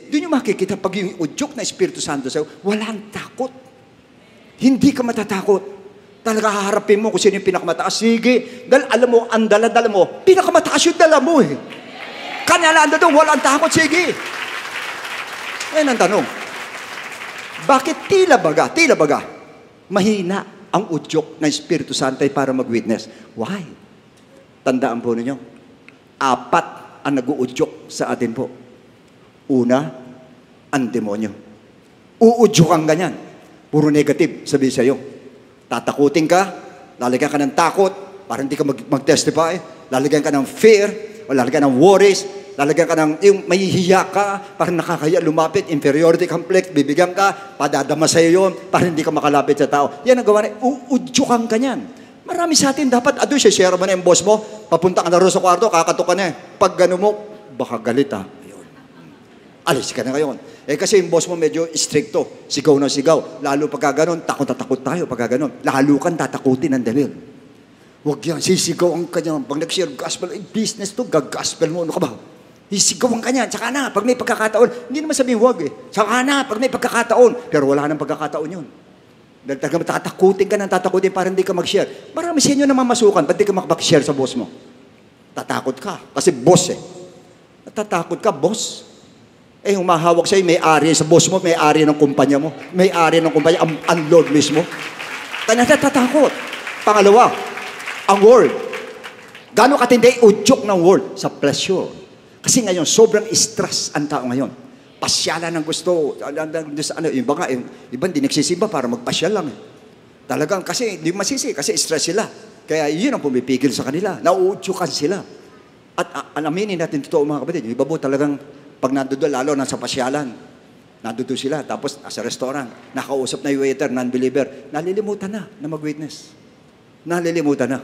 Doon yung makikita pag yung udyok na Espiritu Santo sa'yo, walang takot. Hindi ka matatakot. Talaga haharapin mo kung sino yung pinakamataas. Sige. Dahil alam mo, ang dala-dala mo, pinakamataas yung dala mo Kanyalaan na doon, walang takot. Sige. Ngayon ang tanong, bakit tila baga, mahina ang udyok ng Espiritu Santo para mag-witness? Why? Tandaan po ninyo, 4 ang nag-uudyok sa atin po. Una, ang demonyo. Uudyok ganyan. Puro negative, sabi sa'yo. Tatakutin ka, lalagyan ka ng takot, para hindi ka mag-testify, lalagyan ka ng fear, o lalagyan ng worries, lalagyan ka ng, yung mahihiya ka, parang nakakaya lumapit, inferiority complex, bibigyan ka, padadama sa'yo yun, para hindi ka makalapit sa tao. Yan ang gawa na, uudyukan ka niyan. Marami sa atin, dapat, share mo na yung boss mo, papunta ka na rin sa kwarto, kakatok ka na Pag gano'n mo, baka galit alis ka na ngayon. Kasi yung boss mo medyo stricto, sigaw na sigaw. Lalo pagka gano'n, takot tayo pagka gano'n. Lalo kang tatakutin ng devil. Huwag yan, sisigaw ang kanya. Pag nag-share gospel, business to, gag-gospel mo, ano ka ba? Sisigaw ang kanya, tsaka na, pag may pagkakataon. Hindi naman sabihin huwag Tsaka na, pag may pagkakataon. Pero wala nang pagkakataon yun. Dahil talaga tatakutin ka ng tatakutin para hindi ka mag-share. Marami sa inyo naman masukan, ba't di ka makapag-share sa boss mo? Tatakot ka, kasi boss Natatakot ka, boss. Humahawak sa'yo, may-ari sa boss mo, may-ari ng kumpanya mo, may-ari ng kumpanya, ang Lord mismo. Kaya natatakot. Pangalawa, ang world. Gano'ng katindi udyok ng world? Sa pleasure. Kasi ngayon, sobrang stress ang tao ngayon. Pasyalan ang gusto. Iba hindi nagsisimba para magpasyal lang. Talagang kasi, hindi masisi, kasi stress sila. Kaya yun ang pumipigil sa kanila. Nauudyokan sila. At aminin natin totoo mga kapatid, yung iba po talagang pag nandoon, lalo nasa pasyalan, nandoon sila, tapos sa restaurant, nakausap na yung waiter, non-believer, nalilimutan na mag-witness. Nalilimutan na.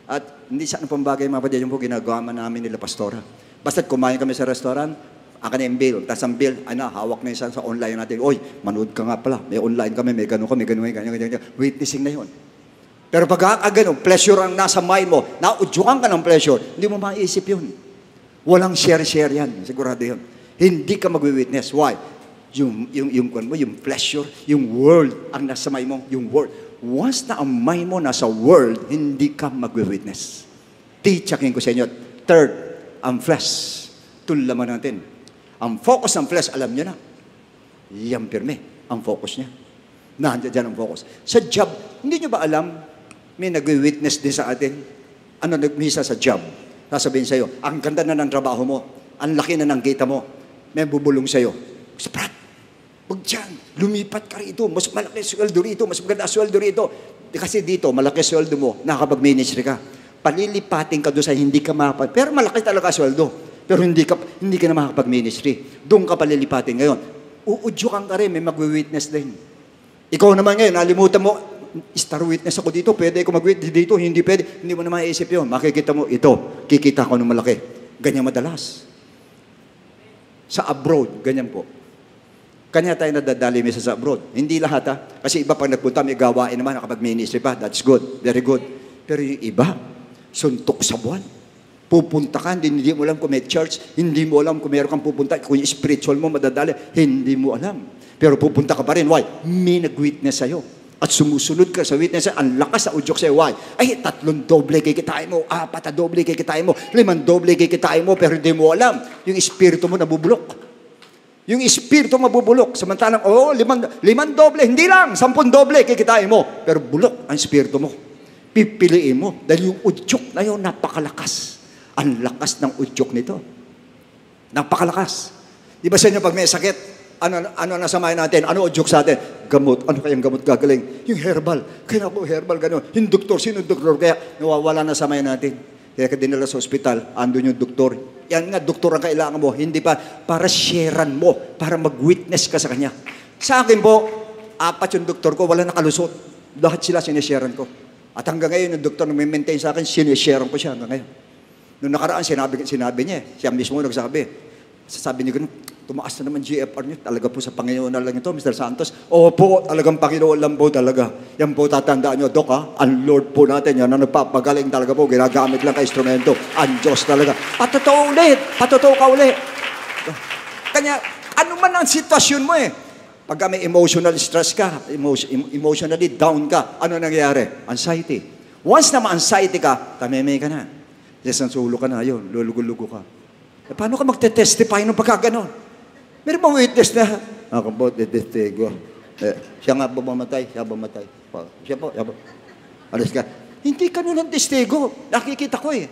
At hindi sa anong pambagay mga kapatid, yung po ginagawa namin nila pastora. Basta't kumain kami sa restaurant, akin na yung bill, tapos ang bill, hawak na isa sa online natin, oy, manood ka nga pala, may online kami, may gano'n kami, ganyan. Witnessing na yun. Pero pag ganun, pleasure ang nasa mind mo, naudyukan ka ng pleasure, hindi mo maisip yun. Walang share yan. Sigurado yun. Hindi ka mag-witness. Why? Yung pleasure, yung world ang nasa mind mo, yung world. Once na ang mind mo nasa world, hindi ka mag-witness. Titsakin ko sa inyo. Third, ang flesh. Tulaman natin. Ang focus ng flesh, alam niyo na. Yan pirme, ang focus niya. Nandiyan dyan ang focus. Sa job, hindi niyo ba alam, may nag-witness din sa atin, ano nagmisa sa job. Sasabihin sa'yo, ang ganda na ng trabaho mo, ang laki na ng kita mo, may bubulong sa'yo. Sprat, huwag dyan, lumipat ka rito, mas malaki sweldo rito, mas maganda sweldo rito. Kasi dito, malaki sweldo mo, nakakapag-ministry ka. Palilipatin ka doon sa hindi ka makapag... Pero malaki talaga sweldo. Pero hindi ka na makakapag-ministry. Doon ka palilipatin ngayon. Uudyukan ka rin, may mag-witness din. Ikaw naman ngayon, nalimutan mo, star witness ako dito, pwede ako mag-witness dito, hindi pwede. Hindi mo na maiisip yun. Makikita mo, ito, kikita ko ng malaki. Ganyan madalas. Sa abroad, ganyan po. Kanya tayo nadadali misa sa abroad. Hindi lahat ha. Kasi iba pag nagpunta, may gawain naman, nakapag-ministry pa. That's good. Very good. Pero yung iba, suntok sa buwan. Pupunta ka, hindi mo alam kung may church, hindi mo alam kung meron kang pupunta, kung yung spiritual mo madadali, hindi mo alam. Pero pupunta ka pa rin. Why? May nag-witness sa'yo. At sumusunod ka sa witness, ang lakas sa udyok sa'yo. Why? Ay, 3 doble kikitain mo, 4 doble kikitain mo, 5 doble kikitain mo, pero hindi mo alam. Yung espiritu mo nabubulok. Yung espiritu mabubulok. Samantalang, 5 doble, hindi lang, 10 doble kikitain mo. Pero bulok ang espiritu mo. Pipiliin mo. Dahil yung udyok na yun, napakalakas. Ang lakas ng udyok nito. Napakalakas. Di ba sa inyo pag may sakit, ano nasamahin natin? Ano udyok sa atin? Gamot. Ano kayang gamot gagaling? Yung herbal. Kaya ako herbal, gano'n. Yung doktor, sino doktor? Kaya nawawala na sa natin. Kaya ka dinala sa ospital, andun yung doktor. Yan nga, doktor ang kailangan mo. Hindi pa para sharean mo, para mag-witness ka sa kanya. Sa akin po, 4 yung doktor ko, wala nakalusot. Lahat sila sinesharean ko. At hanggang ngayon, yung doktor na may maintain sa akin, sinesharean ko siya hanggang ngayon. Noong nakaraan, sinabi niya, siya mismo nagsabi. Sabi niya ganun, tumaas na naman GFR niyo. Talaga po sa Panginoon na lang ito, Mr. Santos. Opo, talagang Panginoon lang po talaga. Yan po tatandaan niyo, Dok, ha? Ang Lord po natin, yan ang nagpapagaling talaga po. Ginagamit lang ka instrumento. Ang Diyos talaga. Patotoo ulit. Patotoo ka ulit. Kanya, ano man ang sitwasyon mo eh. Pagka may emotional stress ka, emotionally down ka, ano nangyayari? Anxiety. Once na ma-anxiety ka, tameme ka na. Yes, ang sulo ka na, yun, lulugo-lugo ka. Paano ka magte-testify ng pagkaganon? Meron bang witness na, ako po, testigo. Siya nga po mamatay, siya mamatay. Siya po. Alas ka. Hindi ka nun ang testigo. Nakikita ko eh.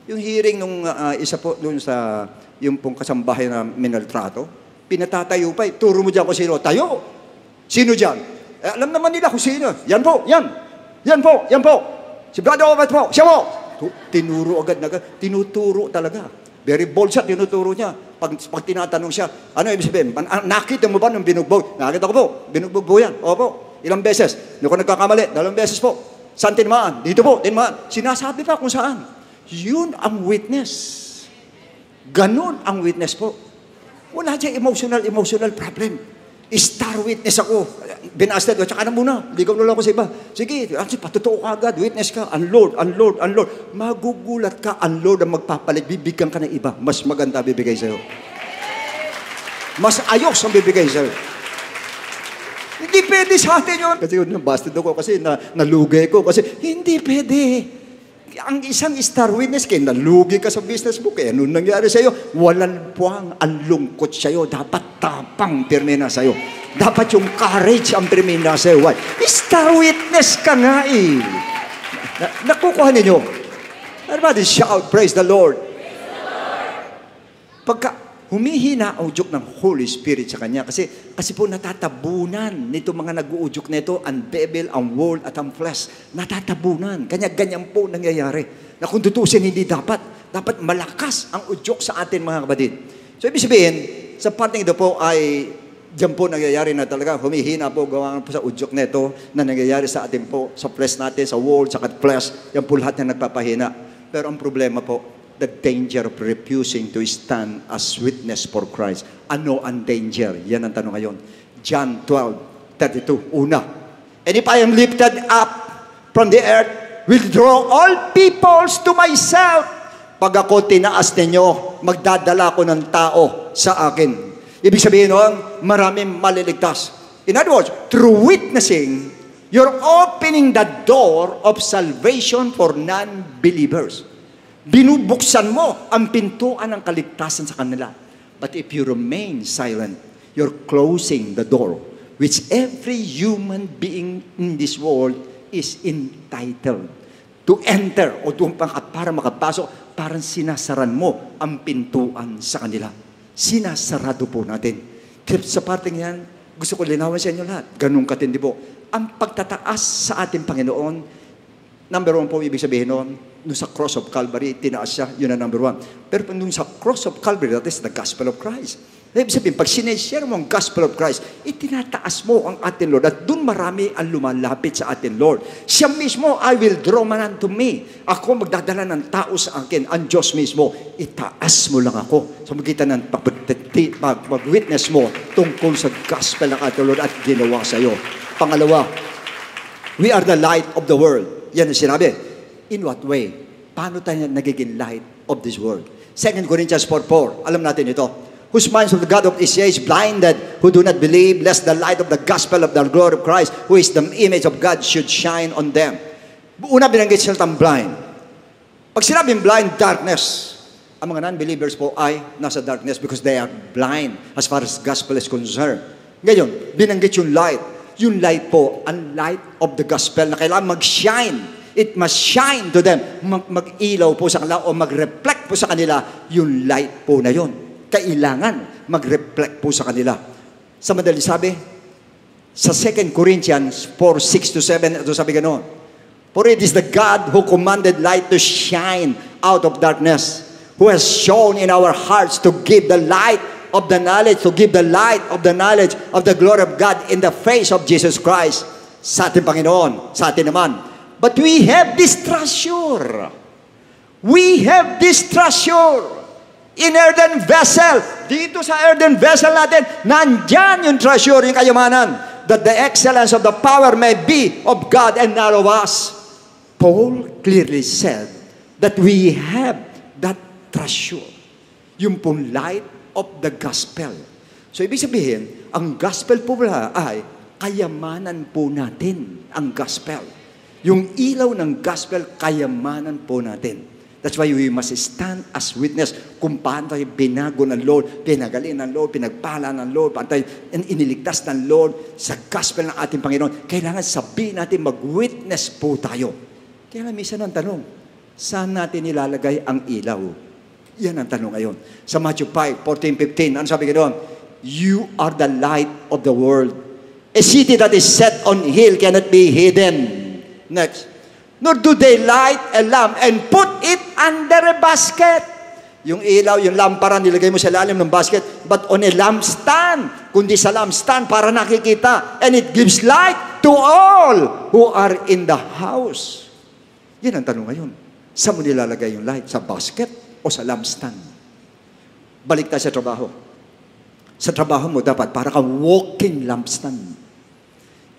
Yung hearing nung isa po, dun sa, yung pong kasambahay na minaltrato, pinatatayo pa eh. Turo mo dyan kung sino. Tayo. Sino dyan? Alam naman nila kung sino. Yan po, yan. Yan po, yan po. Si Brother Obat po, siya po. Tinuro agad na agad. Tinuturo talaga. Very bold siya, tinuturo niya. Pag tinatanong siya, ano ibig sabihin? Nakita mo ba nung binugbog? Nakita ko po, binugbog po yan. Opo, ilang beses. Hindi ko nagkakamali, 2 beses po. Saan tinamaan? Dito po, tinamaan. Sinasabi pa kung saan. Yun ang witness. Ganon ang witness po. Wala dyan emotional problem. Star witness ako. Binasted, tsaka na muna. Ligaw na lang ako sa iba. Sige, patotoo ka agad. Witness ka. Ang Lord. Magugulat ka. Ang Lord ang magpapalit. Bibigyan ka ng iba. Mas maganda bibigay sa'yo. Mas ayos ang bibigay sa'yo. Hindi pwede sa atin yun. Kasi yun, busted ako kasi nalugay ko. Kasi hindi pwede. Ang isang star witness, kaya nalugi ka sa business mo, kaya anong nangyari sa'yo? Walang puwang ang lungkot sa'yo. Dapat tapang pirme na sa'yo. Dapat yung courage ang pirme na sa'yo. Why? Star witness ka nga eh. Nakukuha ninyo. Everybody shout, praise the Lord. Pagka humihina ang udyok ng Holy Spirit sa kanya, kasi po natatabunan nito mga nag-uudyok nito, ang devil, ang world, at ang flesh. Natatabunan. Kanya ganyan po nangyayari. Na kung tutusin, hindi dapat malakas ang udyok sa atin, mga kapatid. So, ibig sabihin, sa parting ito po ay diyan po nangyayari na talaga, humihina po, gawa po sa udyok nito na nangyayari sa atin po, sa flesh natin, sa world, sa flesh, yan po lahat na nagpapahina. Pero ang problema po, the danger of refusing to stand as witness for Christ. Ano ang danger? Yan ang tanong ngayon. John 12:32. Una. And if I am lifted up from the earth, will draw all peoples to myself. Pag ako tinaas ninyo, magdadala ko ng tao sa akin. Ibig sabihin nun, maraming maliligtas. In other words, through witnessing, you're opening the door of salvation for non-believers. Binubuksan mo ang pintuan ng kaligtasan sa kanila. But if you remain silent, you're closing the door, which every human being in this world is entitled to enter o para makapasok. Parang sinasaran mo ang pintuan sa kanila. Sinasarado po natin. Kaya sa parting yan, gusto ko linawin sa inyo lahat. Ganun katindi po. Ang pagtataas sa ating Panginoon, number 1 po ibig sabihin noon, nung sa cross of Calvary, tinaas siya, yun ang number 1. Pero nung sa cross of Calvary, that is the gospel of Christ. Ibig sabihin, pag sineshare mo ang gospel of Christ, itinataas mo ang ating Lord. At doon marami ang lumalapit sa ating Lord. Siya mismo, I will draw man unto me. Ako magdadala ng tao sa akin. Ang Diyos mismo, itaas mo lang ako. Sa magitan ng mag-witness mo tungkol sa gospel ng ating Lord at ginawa sa iyo. Pangalawa, we are the light of the world. Yan ang sinabi. In what way? Paano tayo nagiging light of this world? 2 Corinthians 4:4. Alam natin ito. Whose minds of the God of this age blinded, who do not believe, lest the light of the gospel of the glory of Christ, who is the image of God, should shine on them. Una binanggit salitang blind. Pag sinabing blind, darkness. Ang mga non-believers po ay nasa darkness because they are blind as far as gospel is concerned. Ngayon, binanggit yung light. Yung light po, ang light of the gospel na kailangan mag-shine. It must shine to them. Mag-ilaw po sa kanila o mag-reflect po sa kanila yung light po na yun. Kailangan mag-reflect po sa kanila. Sa madali sabi, sa 2 Corinthians 4:6-7, ito sabi gano'n, for it is the God who commanded light to shine out of darkness, who has shown in our hearts to give the light of the knowledge, to give the light of the knowledge of the glory of God in the face of Jesus Christ. Sa ating Panginoon, sa atin naman. But we have this treasure. We have this treasure in earthen vessel. Dito sa earthen vessel natin, nandyan yung treasure, yung kayamanan, that the excellence of the power may be of God and not of us. Paul clearly said that we have that treasure. Yung pong light of the gospel. So, ibig sabihin, ang gospel po na ay kayamanan po natin ang gospel. Yung ilaw ng gospel, kayamanan po natin. That's why we must stand as witness kung paano tayo binago ng Lord, pinagalin ng Lord, pinagpala ng Lord, paano tayo iniligtas ng Lord sa gospel ng ating Panginoon. Kailangan sabihin natin, mag-witness po tayo. Kaya nga minsan ang tanong, saan natin nilalagay ang ilaw? Yan ang tanong ngayon. Sa Matthew 5:14-15, ano sabi ganoon? You are the light of the world. A city that is set on hill cannot be hidden. Next. Nor do they light a lamp and put it under a basket. Yung ilaw, yung lampara, nilagay mo sa ilalim ng basket, but on a lampstand. Kundi sa lampstand para nakikita. And it gives light to all who are in the house. Yan ang tanong ngayon. Saan mo nilalagay yung light? Sa basket o sa lampstand? Balik tayo sa trabaho. Sa trabaho mo dapat para kang walking lampstand.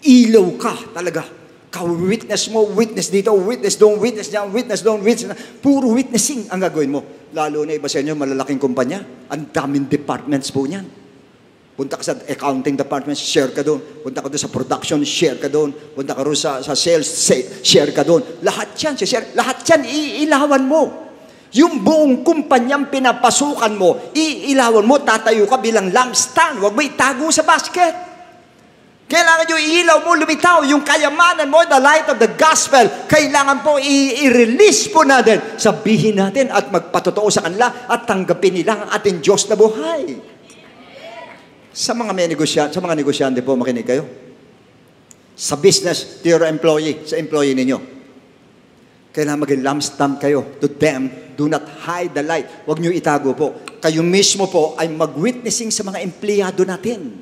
Ilaw ka talaga. Witness mo, witness dito, witness doon, witness dyan, witness doon, witness na. Puro witnessing ang gagawin mo. Lalo na iba sa inyo, malalaking kumpanya. Ang daming departments po niyan. Punta ka sa accounting department, share ka doon. Punta ka doon sa production, share ka doon. Punta ka doon sa sales, share ka doon. Lahat yan, share. Lahat yan, iilawan mo. Yung buong kumpanyang pinapasukan mo, iilawan mo, tatayo ka bilang lampstand. Huwag mo itago sa basket. Kailangan yung ilaw mo, lumitaw, yung kayamanan mo, the light of the gospel, kailangan po i-release po natin. Sabihin natin at magpatotoo sa kanila at tanggapin nila ang ating Diyos na buhay. Sa mga negosyante po, makinig kayo. Sa business, to your employee, sa employee ninyo. Kailangan maging lampstand kayo to them. Do not hide the light. Huwag nyo itago po. Kayo mismo po ay mag-witnessing sa mga empleyado natin.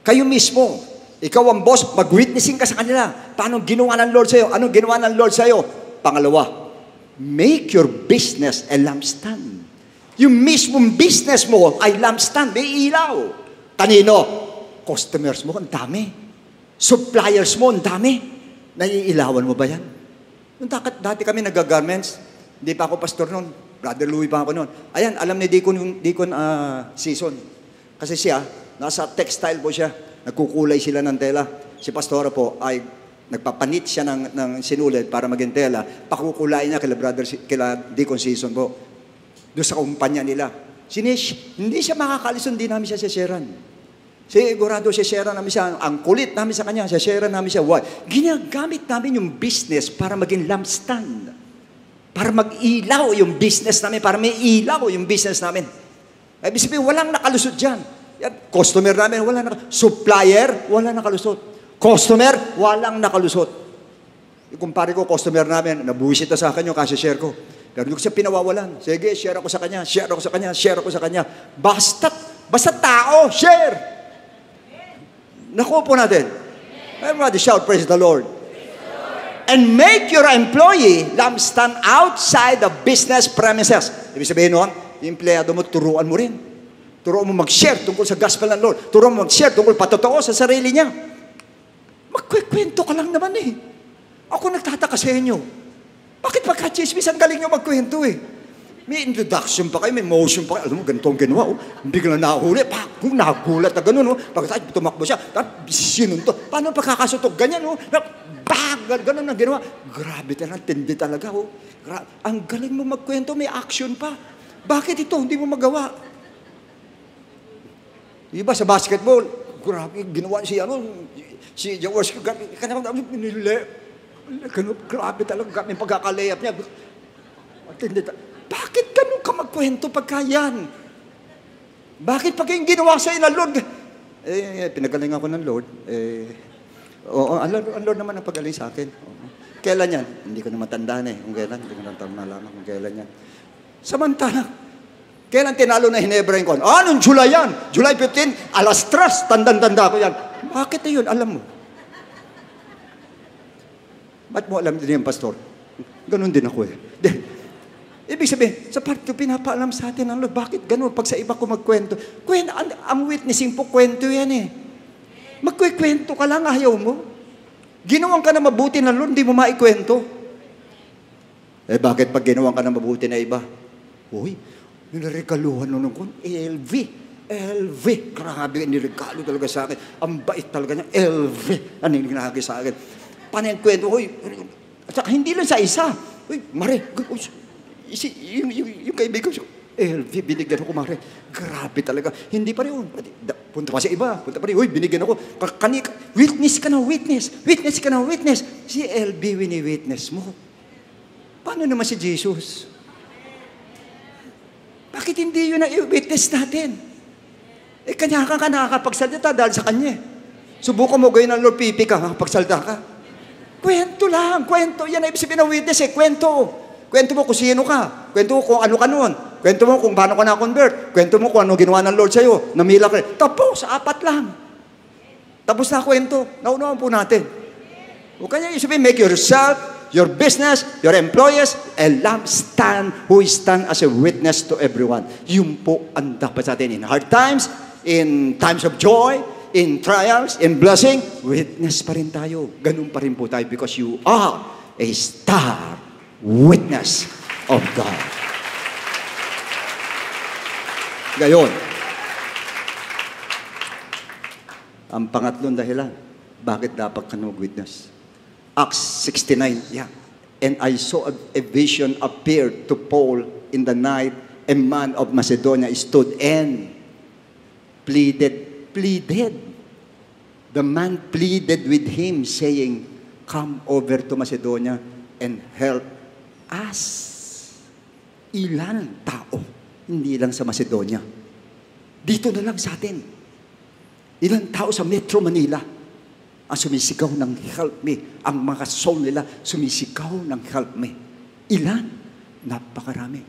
Kayo mismo. Ikaw ang boss, mag-witnessing ka sa kanila. Paano ginawa ng Lord sa'yo? Anong ginawa ng Lord sa'yo? Pangalawa, make your business a lampstand. Yung mismong business mo ay lampstand, may ilaw. Kanino? Customers mo, ang dami. Suppliers mo, ang dami. Naiilawan mo ba yan? Dati kami nag-garments, hindi pa ako pastor noon. Brother Louie pa ako noon. Ayan, alam ni Deacon Season. Kasi siya, nasa textile po siya. Nagkukulay sila ng tela. Si Pastora po ay Nagpapanit siya ng sinulid para maging tela. Pakukulain niya kila Deacon Season po. Doon sa kumpanya nila. Hindi siya makakalis, hindi namin siya sisharean. Sigurado sisharean namin siya. Ang kulit namin sa kanya, sisharean namin siya. Why? Ginagamit namin yung business para maging lampstand. Para mag-ilaw yung business namin. Para may ilaw yung business namin. Ibig sabihin, walang nakalusot dyan. Yan, customer namin, walang nakalusot. Supplier, walang nakalusot. Customer, walang nakalusot. Ikumpare ko, customer namin, nabuwisit na sa akin yung kasi-share ko. Pero hindi ko siya pinawawalan. Sige, share ako sa kanya, share ako sa kanya, share ako sa kanya. Basta tao, share! Nakuha po natin. Everybody shout, praise the Lord. And make your employee lampstand outside the business premises. Ibig sabihin nun, yung empleyado mo, turuan mo rin. Turuan mo mag-share tungkol sa gospel ng Lord. Turuan mo mag-share tungkol patotoo sa sarili niya. Magkwekwento ka lang naman eh. Ako nagtataka sa inyo. Bakit pagka-chismis, ang galing nyo magkwento eh. May introduction pa kayo, may motion pa kayo. Alam mo, ganito ang ginawa. Oh. Biglang nahuli. Kung nagulat na gano'n. Oh. Pagkatapos tumakbo siya. Sino to? Paano pagkakasutok? Ganyan. Oh. Gano'n ang ginawa. Grabe talaga. Tindi talaga. Oh. Ang galing mo magkwento. May action pa. Bakit ito? Hindi mo magawa. Iba sa basketball. Grabe. Ginawa si Jaworski. Grabe talaga. May pagkakalayap niya. Bakit ganun ka magkwento pagka yan? Bakit pag yung ginawa sa'yo ng Lord? Pinagaling ako ng Lord. Ang Lord naman ang pagaling sa akin. Kailan yan? Hindi ko na matandaan eh. Kung kailan, hindi ko na nalaman kung kailan yan. Samantala, kailan tinalo na Hinebra yung kon? Anong July yan? July 15, alas 3, tandang-tanda ko yan. Bakit na yun? Alam mo. Ba't mo alam din yan, Pastor? Ganon din ako eh. Ibig sabihin, sa part 2, pinapaalam sa atin ang Lord. Bakit ganun? Pag sa iba ko magkwento. Ang witnessing po, kwento yan eh. Magkwekwento ka lang, ayaw mo. Ginawan ka na mabuti ng Lord, hindi mo maikwento. Bakit pag ginawan ka na mabuti na iba? Uy, niregaluhan nun ko. LV. Grabe, niregalo talaga sa akin. Ang bait talaga niya. LV. Ano yung ginahagi sa akin? Paano yung kwento? Uy, hindi lang sa isa. Uy, Mare, yung kaibigan ko, LV, binigyan ako, Mare. Grabe talaga. Hindi pa rin. Punta pa sa iba. Punta pa rin. Uy, binigyan ako. Witness ka ng witness. Witness ka ng witness. Si LV, wini-witness mo. Paano naman si Jesus? Bakit hindi yun na i-witness natin? Kanya ka nakakapagsalita dahil sa kanya. Subukan mo gawin ng Lord, pipi ka, makapagsalita ka. Kwento lang, kwento. Yan ay ibig sabihin ng witness eh, kwento. Kwento mo kung sino ka. Kwento mo kung ano ka noon. Kwento mo kung paano ka na-convert. Kwento mo kung ano ginawa ng Lord sa'yo. Namila ka rin. Tapos, 4 lang. Tapos na kwento. Naunawan po natin. O kanya ibig sabihin, make yourself, your business, your employees, a lampstand who stand as a witness to everyone. Yun po ang dapat sa atin in hard times, in times of joy, in trials, in blessing, witness pa rin tayo. Ganun pa rin po tayo because you are a star witness of God. Gayon. Ang pangatlong dahilan, bakit dapat ka mag-witness? Acts 69, yeah. And I saw a vision appeared to Paul in the night. A man of Macedonia stood and pleaded. The man pleaded with him, saying, "Come over to Macedonia and help us." Ilan tao, hindi lang sa Macedonia. Dito na lang sa atin. Ilang tao sa Metro Manila ang sumisigaw ng help me. Ang mga soul nila sumisigaw ng help me. Ilan? Napakarami.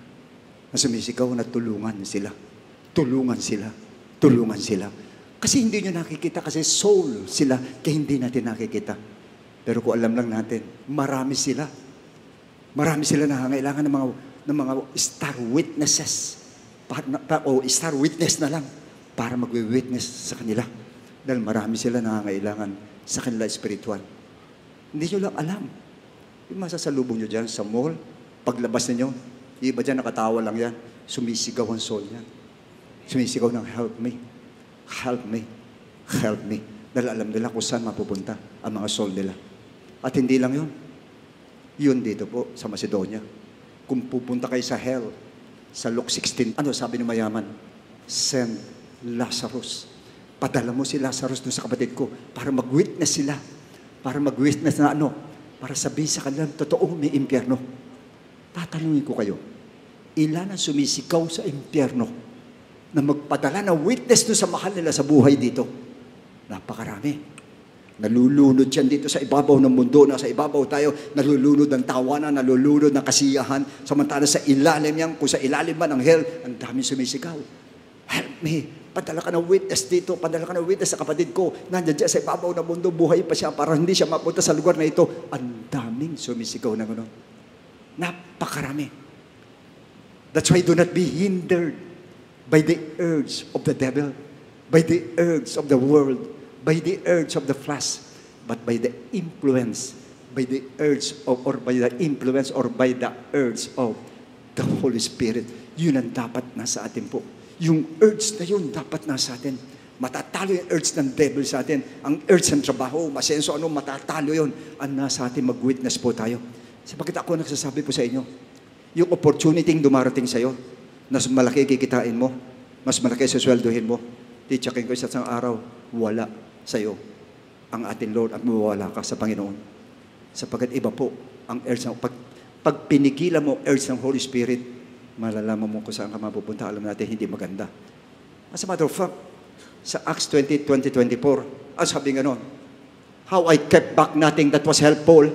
Na sumisigaw na tulungan sila. Tulungan sila. Tulungan sila. Kasi hindi nyo nakikita, kasi soul sila, kaya hindi natin nakikita. Pero kung alam lang natin, marami sila. Marami sila nangangailangan ng mga star witnesses. O star witness na lang para mag-witness sa kanila. Dahil marami sila nangangailangan sa kanila spiritual. Hindi nyo lang alam. Yung masasalubong nyo dyan sa mall, paglabas ninyo, iba dyan nakatawa lang yan, sumisigaw ang soul yan. Sumisigaw ng help me. Help me. Help me. Dahil alam nila kung saan mapupunta ang mga soul nila. At hindi lang yun. Yun dito po sa Macedonia. Kung pupunta kayo sa hell, sa Luke 16, ano sabi ng mayaman? Send Lazarus. Padala mo si Lazarus doon sa kapatid ko para mag-witness sila. Para mag-witness na ano? Para sabihin sa kanila, totoo may impyerno. Tatanungin ko kayo, ilan ang sumisigaw sa impyerno na magpadala ng witness doon sa mahal nila sa buhay dito? Napakarami. Nalulunod yan dito sa ibabaw ng mundo, nasa ibabaw tayo, nalulunod ng tawanan, nalulunod ng kasiyahan, samantala sa ilalim yan, kung sa ilalim man ng hell, ang daming sumisigaw. Help me, padala ka ng witness dito, padala ka ng witness sa kapatid ko, nandiyan dyan sa ibabaw ng mundo, buhay pa siya para hindi siya mapunta sa lugar na ito. Ang daming sumisigaw na gano'n. Napakarami. That's why do not be hindered by the urge of the devil, by the urge of the world, by the urge of the flesh, but by the influence, by the urge of, or by the influence or by the urge of the Holy Spirit. Yun ang dapat nasa atin po. Yung urge na yun dapat nasa atin. Matatalo yung urge ng devil sa atin. Ang urge ng trabaho, masenso, ano, matatalo yun. Ang nasa atin, mag-witness po tayo. Sapagkat ako nagsasabi po sa inyo, yung opportunity dumarating sa iyo, mas malaki kikitain mo, mas malaki sa sweldohin mo, titsakin ko sa isang araw, wala sa iyo ang ating Lord at mawawala ka sa Panginoon. Sapagkat iba po ang urge ng, pag pinigilan mo urge ng Holy Spirit, malalaman mo kung saan ka mapupunta. Alam natin, hindi maganda. As a matter of fact, sa Acts 20:24, ang sabi nga nun, how I kept back nothing that was helpful,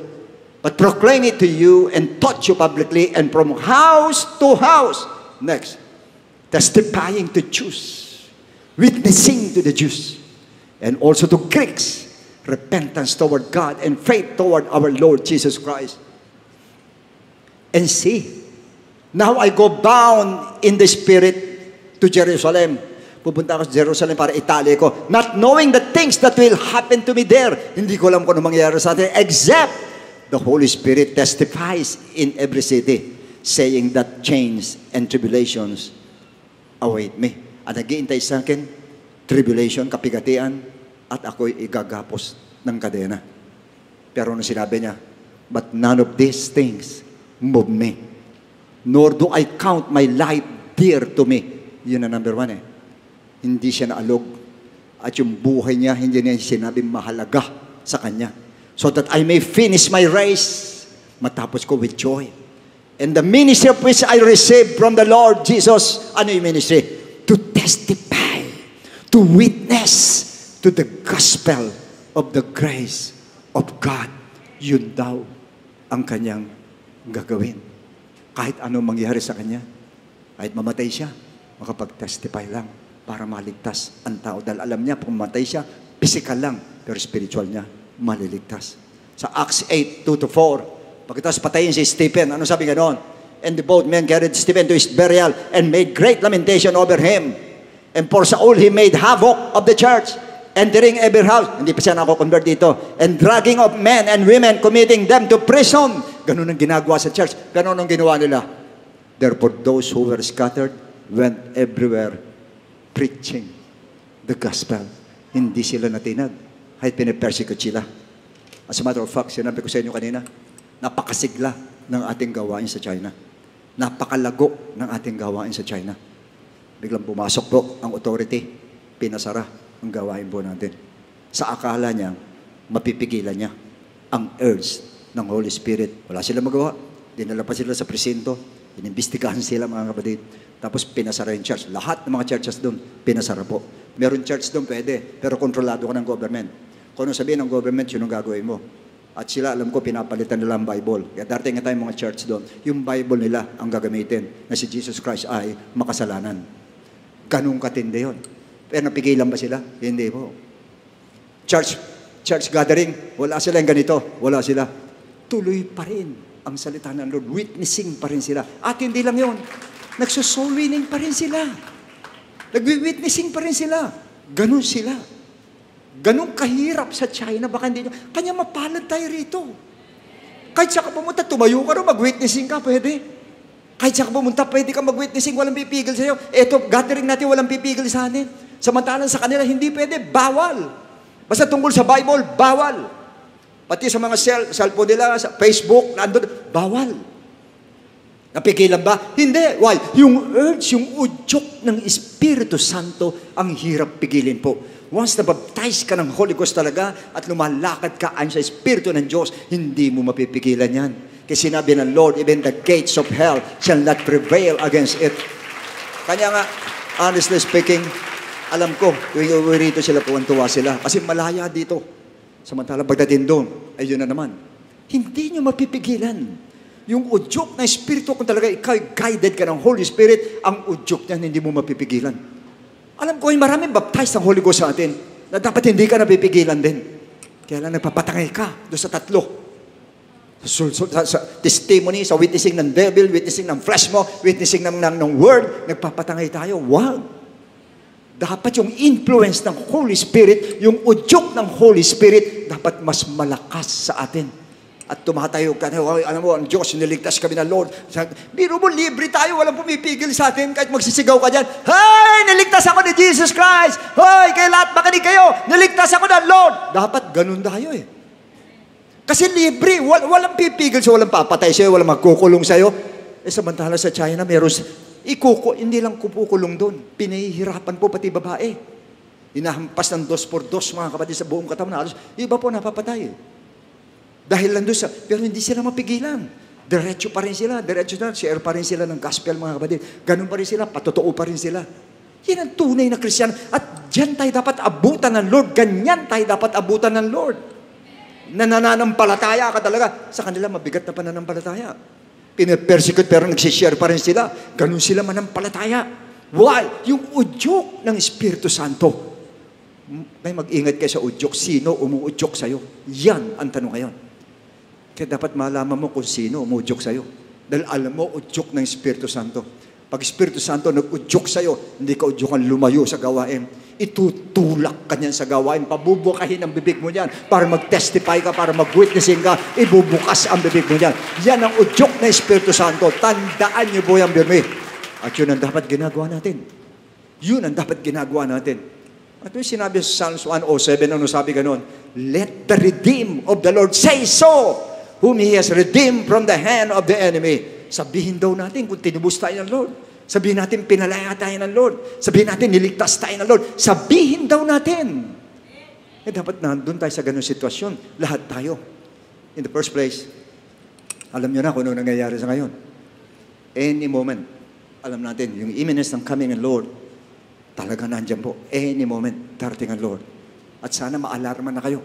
but proclaim it to you and taught you publicly and from house to house. Next, testifying to Jews, witnessing to the Jews, and also to Greeks, repentance toward God and faith toward our Lord Jesus Christ. And see, now I go bound in the Spirit to Jerusalem. Pupunta ako sa Jerusalem para itali ko, not knowing the things that will happen to me there. Hindi ko alam kung ano mangyayari sa atin, except the Holy Spirit testifies in every city, saying that chains and tribulations await me. At nag-iintay sa akin, tribulation, kapigatian, at ako'y igagapos ng kadena. Pero ano sinabi niya? But none of these things move me. Nor do I count my life dear to me. Yun ang number one eh. Hindi siya naalog. At yung buhay niya, hindi niya sinabing mahalaga sa kanya. So that I may finish my race, matapos ko with joy. And the ministry of which I received from the Lord Jesus, ano yung ministry? To testify, to witness to the gospel of the grace of God. Yun daw ang kanyang gagawin. Kahit anong mangyari sa kanya, kahit mamatay siya, makapag-testify lang para maligtas ang tao. Dahil alam niya, kung mamatay siya, physical lang, pero spiritual niya, maliligtas. Sa Acts 8:2-4, pagkatapos patayin si Stephen, ano sabi ganon? And the both men carried Stephen to his burial and made great lamentation over him. And for Saul, he made havoc of the church, entering every house. Hindi pa siya nako-convert dito. And dragging of men and women, committing them to prison. Ganun ang ginagawa sa church. Ganun ang ginawa nila. Therefore, those who were scattered went everywhere preaching the gospel. Hindi sila natinag. Kahit pinipersecute sila. As a matter of fact, sinabi ko sa inyo kanina, napakasigla ng ating gawain sa China. Napakalago ng ating gawain sa China. Biglang pumasok po ang authority, pinasara ang gawain po natin. Sa akala niya, mapipigilan niya ang urge ng Holy Spirit. Wala sila magawa. Dinala pa sila sa presinto. Inimbestigahan sila, mga kapatid. Tapos pinasara yung church. Lahat ng mga churches doon, pinasara po. Meron church doon, pwede. Pero kontrolado ka ng government. Kung ano sabihin ng government, yun ang gagawin mo. At sila, alam ko, pinapalitan nila ang Bible. Kaya darating nga tayong mga church doon. Yung Bible nila ang gagamitin na si Jesus Christ ay makasalanan. Ganun katindi yun. Pero napigilan ba sila? Hindi po. Church gathering, wala sila yung ganito. Wala sila. Tuloy pa rin ang salita ng Lord. Witnessing pa rin sila. At hindi lang yun. Nagsusoul winning pa rin sila. Nagwi-witnessing pa rin sila. Ganun sila. Ganun kahirap sa China. Baka hindi nyo. Kanya mapalad tayo rito. Kahit siya ka pumunta, tumayo ka rin, mag-witnessing ka, pwede. Kahit siya ka pumunta, pwede ka mag-witnessing, walang pipigil sa iyo. Eto, gathering natin, walang pipigil sa atin. Samantalang sa kanila, hindi pwede, bawal. Basta tungkol sa Bible, bawal. Pati sa mga cellphone nila, sa Facebook, nandun, bawal. Napigilan ba? Hindi. Why? Yung urge, yung udyok ng Espiritu Santo, ang hirap pigilin po. Once na-baptize ka ng Holy Ghost talaga at lumalakad ka ayon sa Espiritu ng Diyos, hindi mo mapipigilan yan. Kasi sinabi ng Lord, even the gates of hell shall not prevail against it. Kanya nga, honestly speaking, alam ko, tuwing uwi rito sila, tuwan-tuwa sila. Kasi malaya dito. Samantala, pagdating doon, ayun na naman. Hindi nyo mapipigilan. Yung udyok ng Espiritu, kung talaga ikaw guided ka ng Holy Spirit, ang udyok niyan hindi mo mapipigilan. Alam ko, yung maraming baptized ng Holy Ghost sa atin, na dapat hindi ka napipigilan din. Kaya lang nagpapatangay ka doon sa tatlo. Sa testimony, sa witnessing ng devil, witnessing ng flesh mo, witnessing ng word, nagpapatangay tayo. Wow! Dapat yung influence ng Holy Spirit, yung udyok ng Holy Spirit, dapat mas malakas sa atin. At tumatayo ka, alam mo, ang Diyos, niligtas kami ng Lord. Biro mo, libre tayo, walang pumipigil sa atin, kahit magsisigaw ka dyan, "Hey, niligtas ako ni Jesus Christ! Hoy, kayo lahat, makinig kayo! Niligtas ako ng Lord!" Dapat ganun tayo eh. Kasi libre, walang pipigil sa walang papatay sa'yo, walang magkukulong sa'yo. Eh, samantala sa China, meron, hindi lang kukulong doon. Pinahihirapan po pati babae. Hinahampas ng 2x2 mga kapatid sa buong katawan. Halos, iba po napapatay. Dahil lang doon pero hindi sila mapigilan. Diretso pa rin sila, share pa rin sila ng gospel mga kapatid. Ganun pa rin sila, patotoo pa rin sila. Yan ang tunay na Kristiyano. At dyan tayo dapat abutan ng Lord. Ganyan tayo dapat abutan ng Lord. Nananampalataya ka talaga. Sa kanila, mabigat na pananampalataya. Pinapersecute pero nagsishare pa rin sila. Ganun sila manampalataya. Why? Yung udyok ng Espiritu Santo. May mag-ingat kayo sa udyok. Sino umuudyok sa'yo? Yan ang tanong ngayon. Kaya dapat malaman mo kung sino umuudyok sa'yo. Dahil alam mo, udyok ng Espiritu Santo. Pag Espiritu Santo nag-udyok sa'yo, hindi ka udyokan lumayo sa gawain. Itutulak ka niyan sa gawain. Pabubukahin ang bibig mo niyan para mag-testify ka, para mag-witnessing ka. Ibubukas ang bibig mo niyan. Yan ang udyok ng Espiritu Santo. Tandaan niyo po yan, birmi. At yun ang dapat ginagawa natin. Yun ang dapat ginagawa natin. At yung sinabi sa Psalms 107, ano sabi ganon? "Let the redeemed of the Lord say so, whom He has redeemed from the hand of the enemy." Sabihin daw natin kung tinubos tayo ng Lord. Sabihin natin pinalaya tayo ng Lord. Sabihin natin niligtas tayo ng Lord. Sabihin daw natin. Eh dapat nandun tayo sa ganung sitwasyon. Lahat tayo. In the first place, alam nyo na kung ano nangyayari sa ngayon. Any moment, alam natin, yung imminence ng coming ng Lord, talaga nandyan po. Any moment, darating ang Lord. At sana ma-alarma na kayo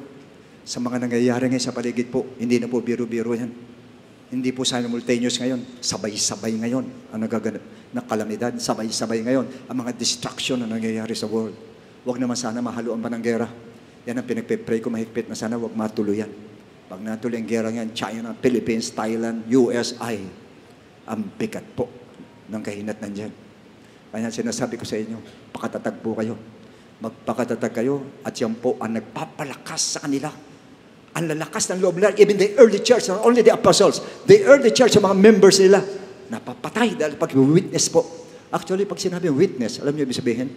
sa mga nangyayari ngayon sa paligid po. Hindi na po biro-biro yan. Hindi po simultaneous ngayon. Sabay-sabay ngayon ang nagaganap na kalamidad. Sabay-sabay ngayon ang mga distraction na nangyayari sa world. Huwag naman sana mahaluan pa ng gera. Yan ang pinagpe-pray ko mahigpit na sana huwag matuloy yan. Pag natuloy ang gera yan, China, Philippines, Thailand, USA, ang bigat po ng kahinat nandyan. Kaya sinasabi ko sa inyo, pakatatag po kayo. Magpakatatag kayo at yan po ang nagpapalakas sa kanila. Ang lalakas ng loob nila, even the early church, not only the apostles, the early church, mga members nila, napapatay dahil pag-witness po. Actually, pag sinabi witness, alam niyo ibig sabihin?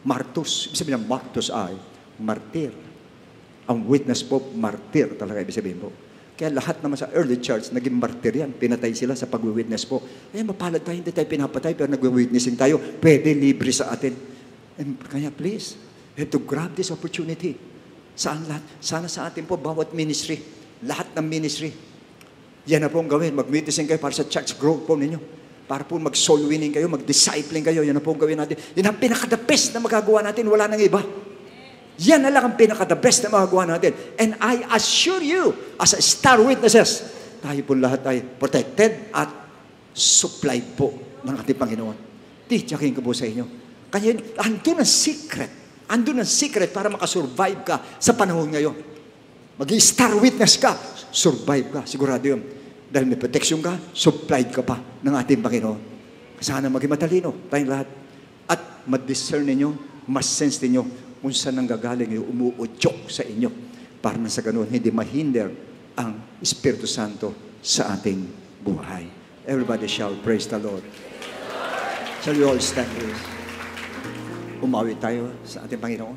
Martus. Ibig sabihin ng martus ay martir. Ang witness po, martir talaga ibig sabihin po. Kaya lahat naman sa early church, naging martir yan. Pinatay sila sa pag-witness po. Kaya mapalad tayo, hindi tayo pinapatay, pero nag-witnessing tayo. Pwede, libre sa atin. And kaya please, we have to grab this opportunity. Saan lahat? Sana sa atin po, bawat ministry, lahat ng ministry. Yan na po ang gawin. Mag-witnessing kayo para sa church growth po ninyo. Para po mag-soul winning kayo, mag-discipling kayo. Yan na po ang gawin natin. Yan ang pinaka-the best na magagawa natin. Wala nang iba. Yan na lang ang pinaka-the best na magagawa natin. And I assure you, as a star witnesses, tayo po lahat ay protected at supplied po ng ating Panginoon. Tiyakin ko po sa inyo. Kaya andun ang secret. Andun ang secret para makasurvive ka sa panahon ngayon. Mag-star witness ka, survive ka. Sigurado yun. Dahil may protection ka, supplied ka pa ng ating Panginoon. Sana maging matalino tayong lahat. At ma-discern ninyo, mas-sense ninyo kung saan nanggagaling yung umuudyok sa inyo. Para na sa ganun, hindi mahinder ang Espiritu Santo sa ating buhay. Everybody shout, praise the Lord. Shall we all stand please? Umawi tayo sa ating Panginoon.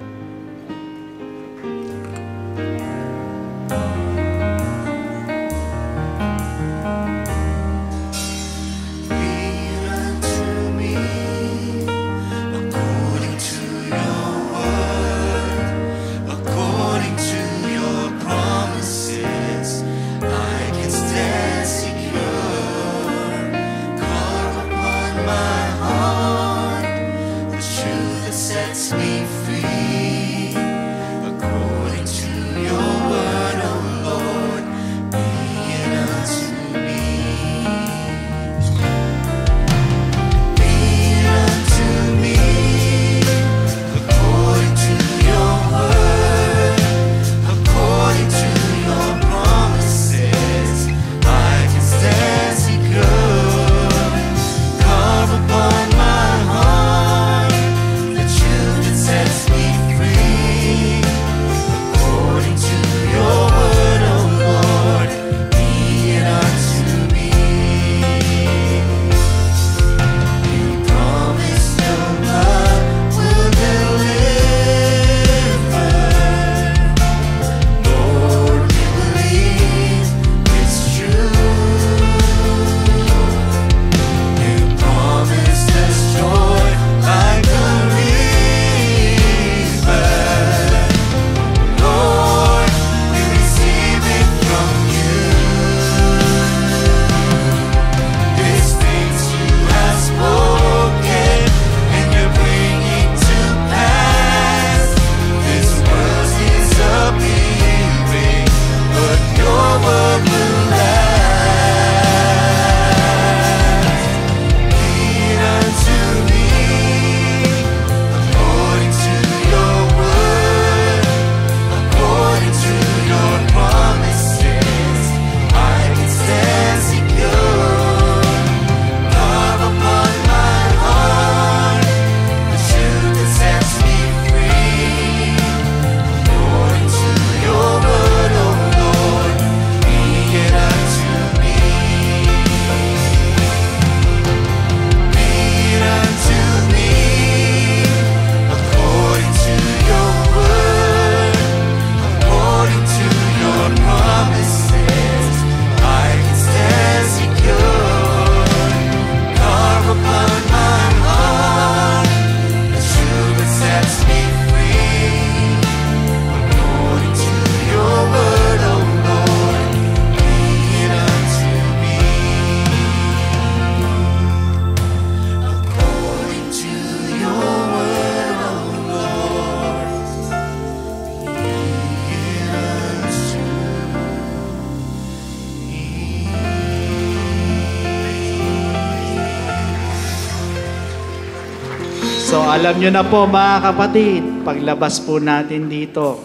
alam nyo na po mga kapatid, paglabas po natin dito,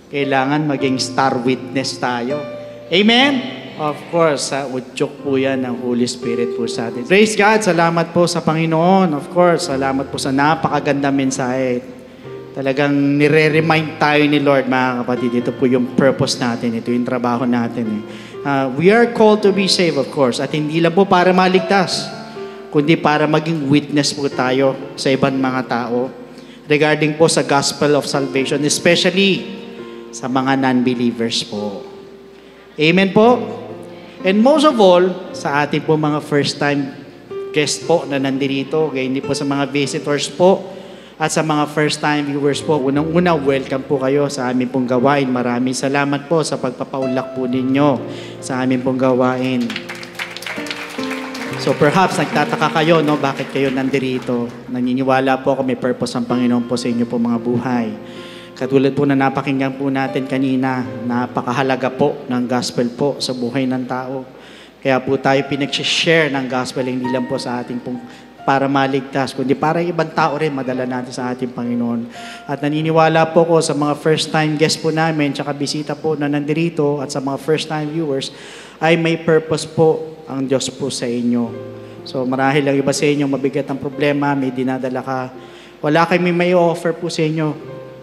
kailangan maging star witness tayo. Amen? Of course, udyok po yan ng Holy Spirit po sa atin. Praise God, salamat po sa Panginoon. Of course, salamat po sa napakaganda mensahe. Talagang nire-remind tayo ni Lord, mga kapatid. Ito po yung purpose natin. Ito yung trabaho natin. We are called to be saved, of course. At hindi lang po para maligtas, kundi para maging witness po tayo sa ibang mga tao regarding po sa gospel of salvation, especially sa mga non-believers po. Amen po? And most of all, sa ating po mga first-time guest po na nandito, hindi po sa mga visitors po, at sa mga first-time viewers po, unang-una, welcome po kayo sa aming pong gawain. Maraming salamat po sa pagpapaulak po ninyo sa aming pong gawain. So perhaps nagtataka kayo, no, bakit kayo nandito? Naniniwala po ako may purpose ang Panginoon po sa inyo po mga buhay. Katulad po na napakinggan po natin kanina, napakahalaga po ng gospel po sa buhay ng tao. Kaya po tayo pinag-share ng gospel, hindi lang po sa ating pong para maligtas, kundi para ibang tao rin madala natin sa ating Panginoon. At naniniwala po ko sa mga first-time guests po namin, tsaka bisita po na nandito, at sa mga first-time viewers, ay may purpose po ang Diyos po sa inyo. So marahil lang iba sa inyo, mabigat ang problema, may dinadala ka. Wala kami may offer po sa inyo,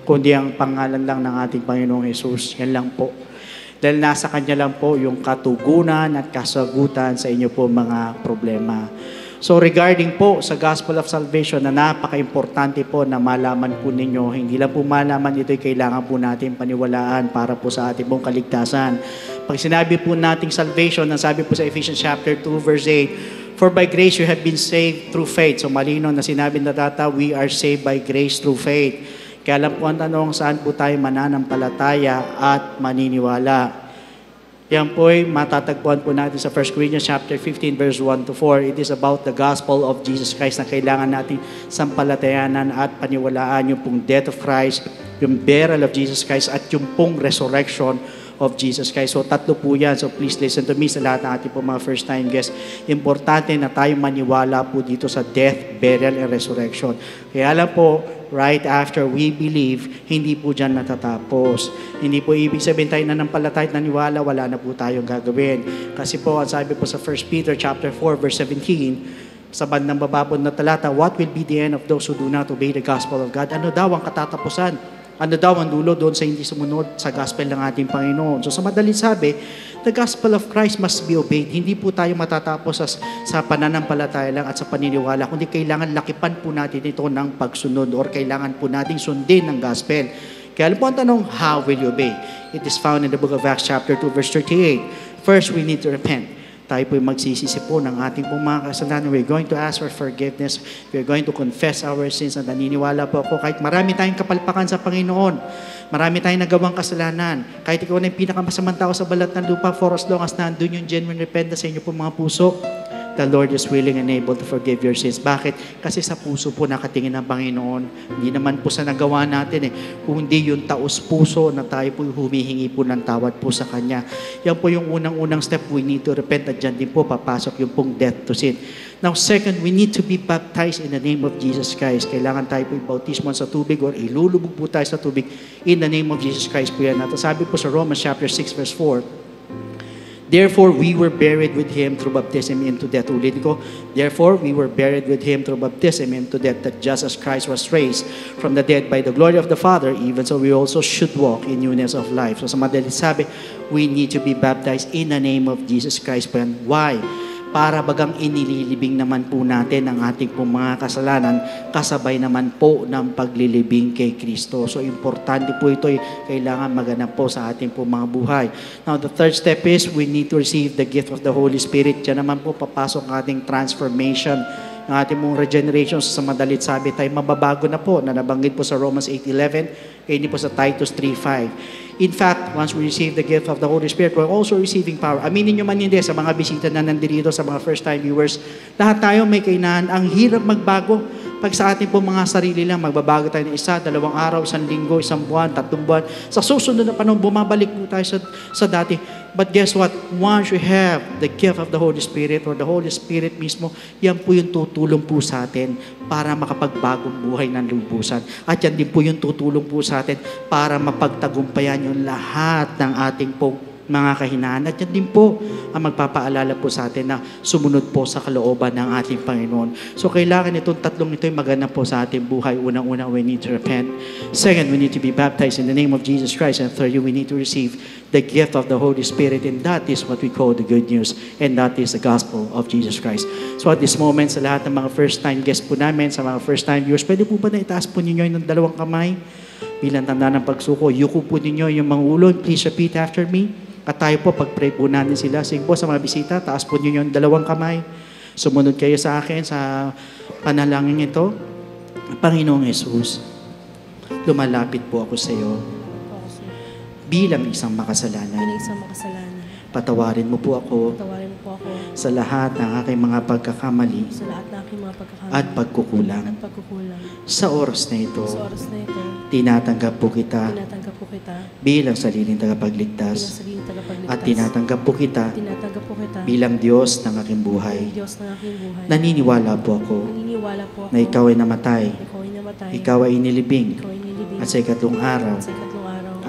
kundi ang pangalan lang ng ating Panginoong Jesus. Yan lang po. Dahil nasa Kanya lang po yung katugunan at kasagutan sa inyo po mga problema. So regarding po sa Gospel of Salvation na napaka-importante po na malaman po ninyo, hindi lang po malaman, ito'y kailangan po natin paniwalaan para po sa ating pong kaligtasan. Pag sinabi po nating salvation, ang sabi po sa Ephesians chapter 2 verse 8, for by grace you have been saved through faith. So malino na sinabi na data, we are saved by grace through faith. Kaya alam po ang tanong, saan po tayo mananampalataya at maniniwala? Yan po ay matatagpuan po natin sa 1 Corinthians chapter 15 verse 1 to 4. It is about the gospel of Jesus Christ na kailangan natin sampalatayanan at paniwalaan yung pong death of Christ, yung burial of Jesus Christ at yung pong resurrection of Jesus Christ. So tatlo po yan. So please listen to me sa lahat ng ating po mga first time guests. Importante na tayo maniwala po dito sa death, burial, and resurrection. Kaya alam po, right after we believe, hindi po dyan natatapos. Hindi po ibig sabihin tayo nanampalataya at naniwala, wala na po tayong gagawin. Kasi po, ang sabi po sa 1 Peter chapter 4 verse 17, sa bandang bababon na talata, what will be the end of those who do not obey the gospel of God? Ano daw ang katatapusan? Ano daw ang dulo doon sa hindi sumunod sa gospel ng ating Panginoon? So sa madaling sabi, the gospel of Christ must be obeyed. Hindi po tayo matatapos sa pananampalataya lang at sa paniniwala, kundi kailangan lakipan po natin ito ng pagsunod or kailangan po natin sundin ng gospel. Kaya alam po ang tanong, how will you obey? It is found in the book of Acts chapter 2 verse 38. First, we need to repent. Tayo po magsisisi po ng ating pong mga kasalanan. We're going to ask for forgiveness. We're going to confess our sins. At naniniwala po ako, kahit marami tayong kapalpakan sa Panginoon, marami tayong nagawang kasalanan, kahit ikaw na yung pinakamasamang tao sa balat ng lupa, for as long as nandun yung genuine repentance sa inyo po mga puso, the Lord is willing and able to forgive your sins. Bakit? Kasi sa puso po nakatingin ng Panginoon. Hindi naman po sa nagawa natin kundi yung taos puso na tayo po humihingi po ng tawad po sa Kanya. Yan po yung unang-unang step. We need to repent at dyan din po papasok yung pong death to sin. Now second, we need to be baptized in the name of Jesus Christ. Kailangan tayo po ibautismo sa tubig or ilulubog po tayo sa tubig in the name of Jesus Christ po yan. At sabi po sa Romans chapter 6 verse 4, therefore, we were buried with Him through baptism into death. Ulit ko, therefore, we were buried with Him through baptism into death, that just as Christ was raised from the dead by the glory of the Father, even so we also should walk in newness of life. So sa madaling sabi, we need to be baptized in the name of Jesus Christ. Why? Para bagang inililibing naman po natin ang ating pong mga kasalanan, kasabay naman po ng paglilibing kay Kristo. So importante po ito, kailangan maganap po sa ating pong mga buhay. Now the third step is, we need to receive the gift of the Holy Spirit. Diyan naman po papasok ang ating transformation, ang ating mong regeneration. Sa madalit sabi tayo, mababago na po, na nabanggit po sa Romans 8:11, kaya hindi po sa Titus 3:5. In fact, once we receive the gift of the Holy Spirit, we're also receiving power. Aminin nyo man hindi, sa mga bisita na nandito, sa mga first-time viewers, lahat tayo may kainahan. Ang hirap magbago. Pag sa ating po mga sarili lang, magbabago tayo ng 1, 2 araw, 1 linggo, 1 buwan, 3 buwan. Sa susunod na panahon, bumabalik po tayo sa dati. But guess what? Once you have the gift of the Holy Spirit or the Holy Spirit mismo, yan po yung tutulong po sa atin para makapagbagong buhay ng lubusan. At yan din po yung tutulong po sa atin para mapagtagumpayan yung lahat ng ating pong mga kahinaan. At yan din po ang magpapaalala po sa atin na sumunod po sa kalooban ng ating Panginoon. So kailangan itong tatlong ito yung magana po sa ating buhay. Unang-una, we need to repent. Second, we need to be baptized in the name of Jesus Christ. And third, we need to receive the gift of the Holy Spirit. And that is what we call the good news. And that is the gospel of Jesus Christ. So at this moment, sa lahat ng mga first-time guests po namin, sa mga first-time viewers, pwede po ba na itaas po ninyo yung dalawang kamay? Bilang tanda ng pagsuko, yuko po ninyo yung mga ulo. Please repeat after me. At tayo po, pag-pray po natin sila. Sige po sa mga bisita, taas po ninyo yung dalawang kamay. Sumunod kayo sa akin sa panalangin ito. Panginoong Jesus, lumalapit po ako sa iyo bilang isang makasalanan. Patawarin mo po ako sa lahat ng aking mga pagkakamali at pagkukulang. Sa oras na ito, tinatanggap po kita bilang sariling tagapagligtas at tinatanggap po kita bilang Diyos ng aking buhay. Naniniwala po ako na ikaw ay namatay, ikaw ay inilibing, at sa ikatlong araw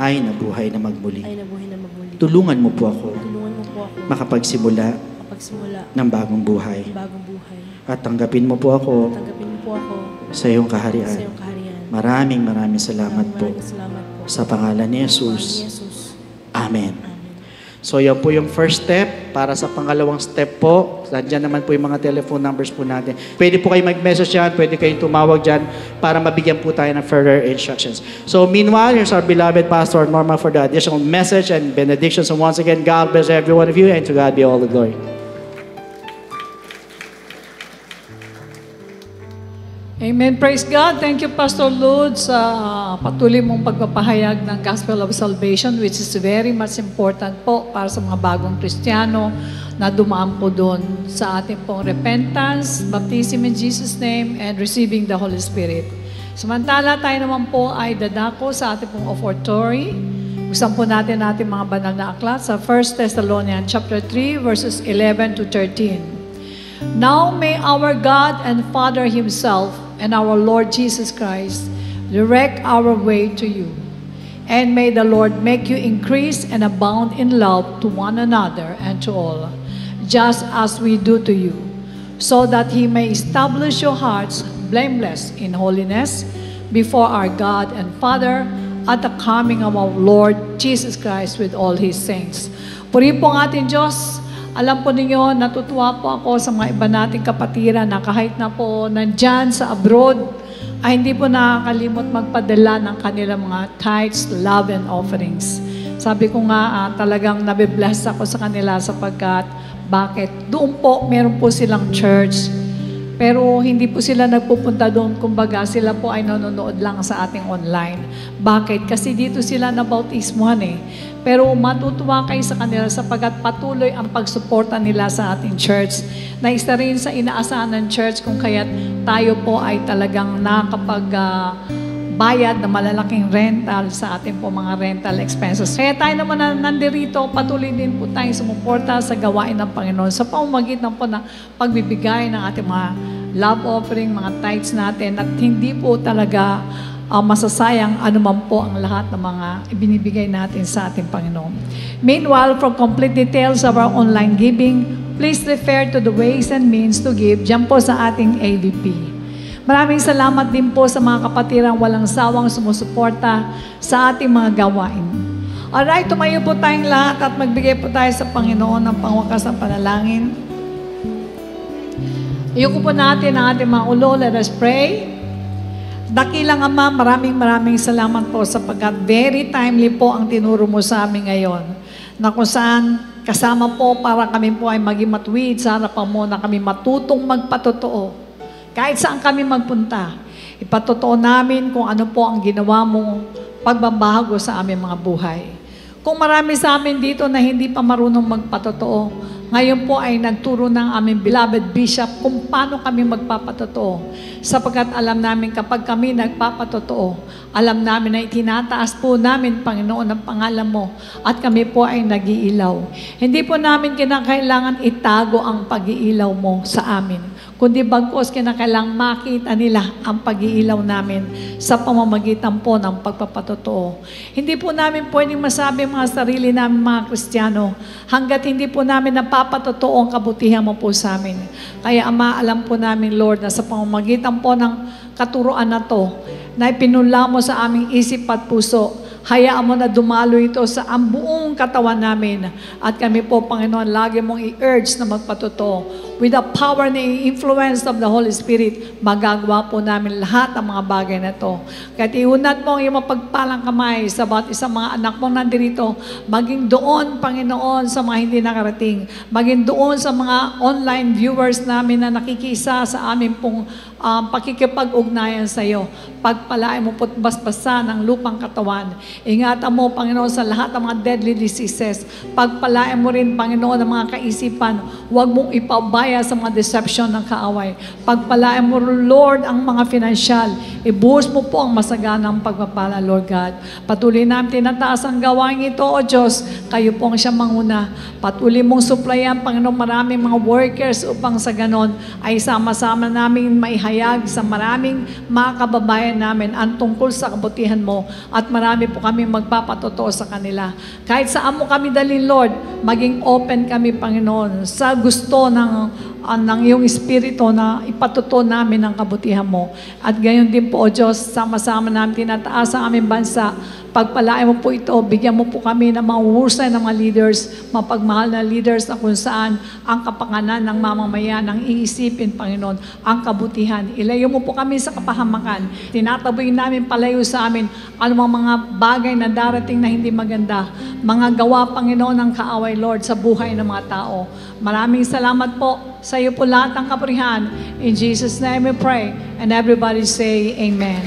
ay nabuhay na magmuli. Tulungan mo po ako makapagsimula ng bagong buhay. At tanggapin mo po ako sa iyong kaharian. Maraming salamat po sa pangalan ni Jesus. Amen. So yan po yung first step. Para sa pangalawang step po, nandiyan naman po yung mga telephone numbers po natin. Pwede po kayo mag-message dyan, pwede kayong tumawag dyan para mabigyan po tayo ng further instructions. So meanwhile, here's our beloved Pastor Norma for the additional message and benedictions. And once again, God bless every one of you, and to God be all the glory. Amen. Praise God. Thank you, Pastor Lud, sa patuloy mong pagpapahayag ng Gospel of Salvation, which is very much important po para sa mga bagong Kristiyano na dumaan po doon sa ating pong repentance, baptism in Jesus' name, and receiving the Holy Spirit. Samantala, tayo naman po ay dadako sa ating pong offertory. Buksan po natin mga banal na aklat sa 1 Thessalonians chapter 3, verses 11 to 13. Now may our God and Father Himself and our Lord Jesus Christ direct our way to you. And may the Lord make you increase and abound in love to one another and to all, just as we do to you, so that He may establish your hearts blameless in holiness before our God and Father at the coming of our Lord Jesus Christ with all His saints. Purihin po ang ating Diyos. Alam po ninyo, natutuwa po ako sa mga iba nating kapatiran na kahit na po nandyan sa abroad, ay hindi po nakakalimot magpadala ng kanilang mga tithes, love, and offerings. Sabi ko nga, talagang nabibless ako sa kanila sapagkat bakit? Doon po, meron po silang church. Pero hindi po sila nagpupunta doon. Kumbaga, sila po ay nanonood lang sa ating online. Bakit? Kasi dito sila nabautismuhan eh. Pero matutuwa kayo sa kanila sapagkat patuloy ang pagsuporta nila sa ating church. Na isa rin sa inaasahan ng church kung kaya't tayo po ay talagang nakapag-bayad na malalaking rental sa ating po mga rental expenses. Kaya tayo naman na nandirito, patuloy din po tayong sumuporta sa gawain ng Panginoon sa pamamagitan po ng pagbibigay ng ating mga love offering, mga tithes natin at hindi po talaga masasayang anuman po ang lahat ng mga ibinibigay natin sa ating Panginoon. Meanwhile, for complete details of our online giving, please refer to the ways and means to give dyan po sa ating AVP. Maraming salamat din po sa mga kapatirang walang sawang sumusuporta sa ating mga gawain. Alright, tumayo po tayong lahat at magbigay po tayo sa Panginoon ng pangwakas ng panalangin. Iyuko po natin ang ating mga ulo. Let us pray. Dakilang Ama, maraming salamat po sapagkat very timely po ang tinuro mo sa amin ngayon. Na kung saan kasama po para kami po ay maging matuwid sa harapan mo na kami matutong magpatotoo. Kahit saan kami magpunta, ipatotoo namin kung ano po ang ginawa mong pagbabago sa aming mga buhay. Kung marami sa amin dito na hindi pa marunong magpatotoo, Ngayon po ay nagturo ng aming beloved Bishop kung paano kami magpapatotoo. Sapagkat alam namin kapag kami nagpapatotoo, alam namin na itinataas po namin, Panginoon, ang pangalan mo at kami po ay nag-iilaw. Hindi po namin kinakailangan itago ang pag-iilaw mo sa amin, kundi bagkus kinakailangan makita nila ang pag-iilaw namin sa pamamagitan po ng pagpapatotoo. Hindi po namin pwedeng masabi mga sarili namin mga Kristiyano hanggat hindi po namin napapatotoo ang kabutihan mo po sa amin. Kaya Ama, alam po namin, Lord, na sa pamamagitan po ng katuruan na to, na ipinula mo sa aming isip at puso, hayaan mo na dumalo ito sa ang buong katawan namin. At kami po, Panginoon, lagi mong i-urge na magpatotoo. With the power and the influence of the Holy Spirit, magagawa po namin lahat ang mga bagay na ito. Kaya iunat mo ang iyong mapagpalang kamay sa bawat isang mga anak mong nandirito, maging doon, Panginoon, sa mga hindi nakarating, maging doon sa mga online viewers namin na nakikisa sa amin pong pakikipag-ugnayan sa iyo. Pagpalain mo po't basbasan ng lupang katawan. Ingatan mo, Panginoon, sa lahat ng mga deadly diseases. Pagpalain mo rin, Panginoon, ang mga kaisipan. Huwag mong ipabaya sa mga deception ng kaaway. Pagpalain mo, Lord, ang mga financial. Ibuhos mo po ang masaganang pagpapala, Lord God. Patuloy namin tinataas ang gawain ito, O Diyos. Kayo po ang siyang manguna. Patuloy mong supplyan, Panginoon, maraming mga workers upang sa ganon ay sama-sama namin maihayag sa maraming mga kababayan namin ang tungkol sa kabutihan mo at marami po kami magpapatotoo sa kanila. Kahit saan mo kami dalhin, Lord, maging open kami, Panginoon, sa gusto ng iyong Espiritu na ipatotoo namin ang kabutihan mo. At gayon din po, O Diyos, sama-sama namin tinataas ang aming bansa. Pagpalain mo po ito, bigyan mo po kami ng mga husay ng mga leaders, mapagmahal na leaders na kung saan ang kapakanan ng mamamayan, ang iisipin, Panginoon, ang kabutihan. Ilayo mo po kami sa kapahamakan. Tinataboy namin palayo sa amin anumang mga bagay na darating na hindi maganda. Mga gawa, Panginoon, ng kaaway, Lord, sa buhay ng mga tao. Maraming salamat po sa iyo po lahat ng kapurihan. In Jesus' name we pray. And everybody say, Amen.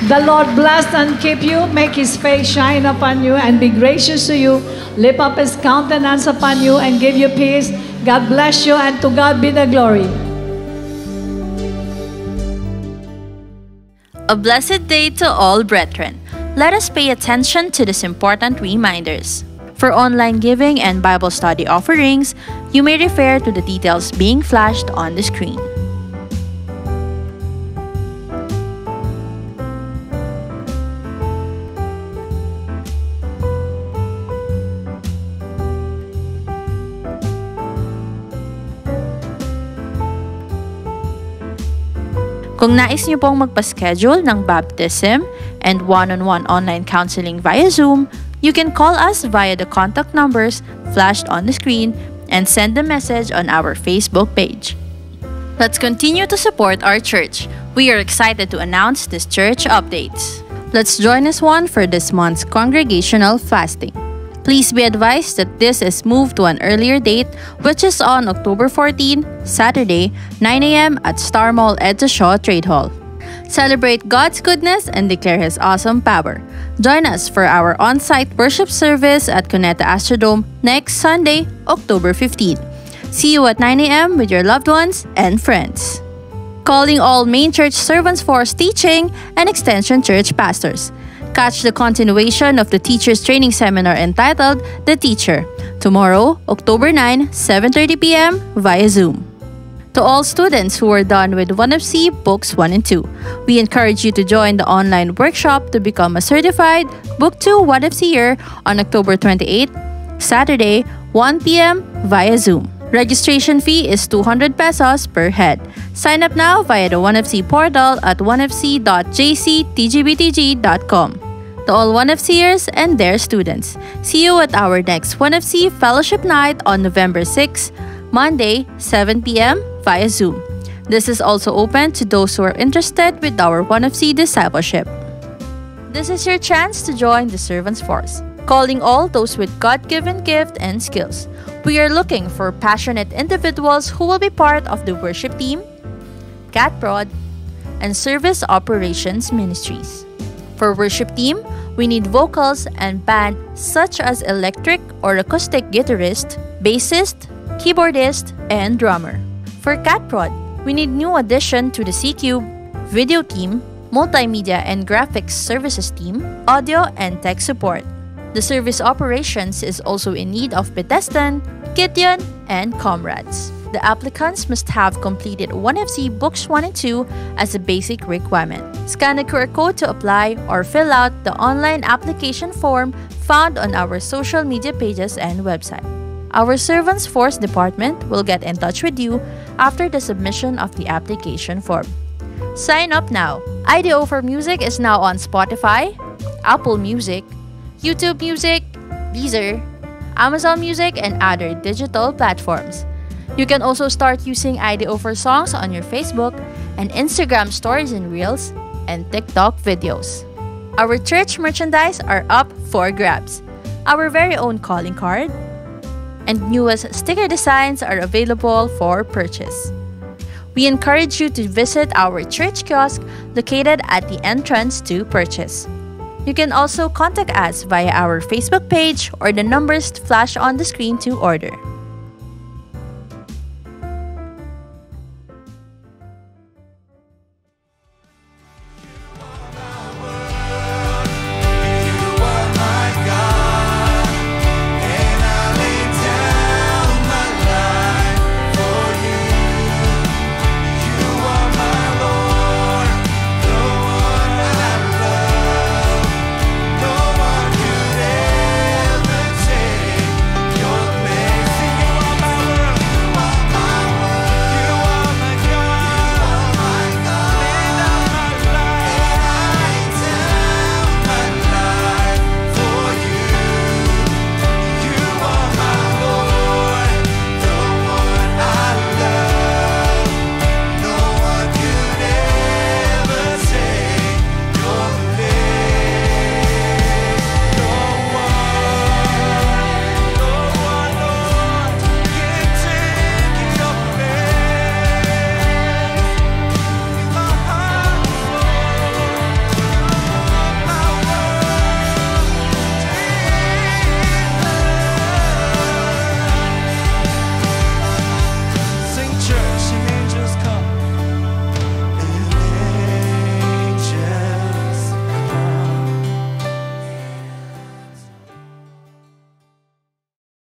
The Lord bless and keep you, make His face shine upon you, and be gracious to you, lift up His countenance upon you, and give you peace. God bless you, and to God be the glory. A blessed day to all brethren. Let us pay attention to these important reminders. For online giving and Bible study offerings, you may refer to the details being flashed on the screen. Kung nais niyo pong magpa-schedule ng baptism and one-on-one online counseling via Zoom, you can call us via the contact numbers flashed on the screen and send a message on our Facebook page. Let's continue to support our church. We are excited to announce these church updates. Let's join us one for this month's congregational fasting. Please be advised that this is moved to an earlier date, which is on October 14, Saturday, 9 a.m. at Star Mall Edsa Shaw Trade Hall. Celebrate God's goodness and declare His awesome power. Join us for our on-site worship service at Cuneta Astrodome next Sunday, October 15. See you at 9 a.m. with your loved ones and friends. Calling all main church servants force teaching and extension church pastors. Catch the continuation of the Teachers Training Seminar entitled The Teacher, tomorrow, October 9, 7:30 p.m. via Zoom. To all students who are done with 1FC Books 1 and 2, we encourage you to join the online workshop to become a certified Book 2 1FCer on October 28, Saturday, 1 p.m. via Zoom. Registration fee is 200 pesos per head. Sign up now via the 1FC portal at 1fc.jctgbtg.com. To all 1FCers and their students, see you at our next 1FC Fellowship Night on November 6, Monday, 7 p.m. via Zoom. This is also open to those who are interested with our 1FC discipleship. This is your chance to join the Servants Force, calling all those with God-given gift and skills. We are looking for passionate individuals who will be part of the worship team, Cat Prod, and Service Operations Ministries. For worship team, We need vocals and band such as electric or acoustic guitarist, bassist, keyboardist, and drummer. For CatProd, we need new addition to the C-Cube, video team, multimedia and graphics services team, audio and tech support. The service operations is also in need of Bethesdan, Gideon, and Comrades. The applicants must have completed 1FC Books 1 and 2 as a basic requirement. Scan the QR code to apply or fill out the online application form found on our social media pages and website. Our Servants Force Department will get in touch with you after the submission of the application form. Sign up now. IDO for Music is now on Spotify, Apple Music, YouTube Music, Deezer, Amazon Music, and other digital platforms. You can also start using IDO for Songs on your Facebook and Instagram stories and reels and TikTok videos. Our church merchandise are up for grabs. Our very own calling card and newest sticker designs are available for purchase. We encourage you to visit our church kiosk located at the entrance to purchase. You can also contact us via our Facebook page or the numbers flashed on the screen to order.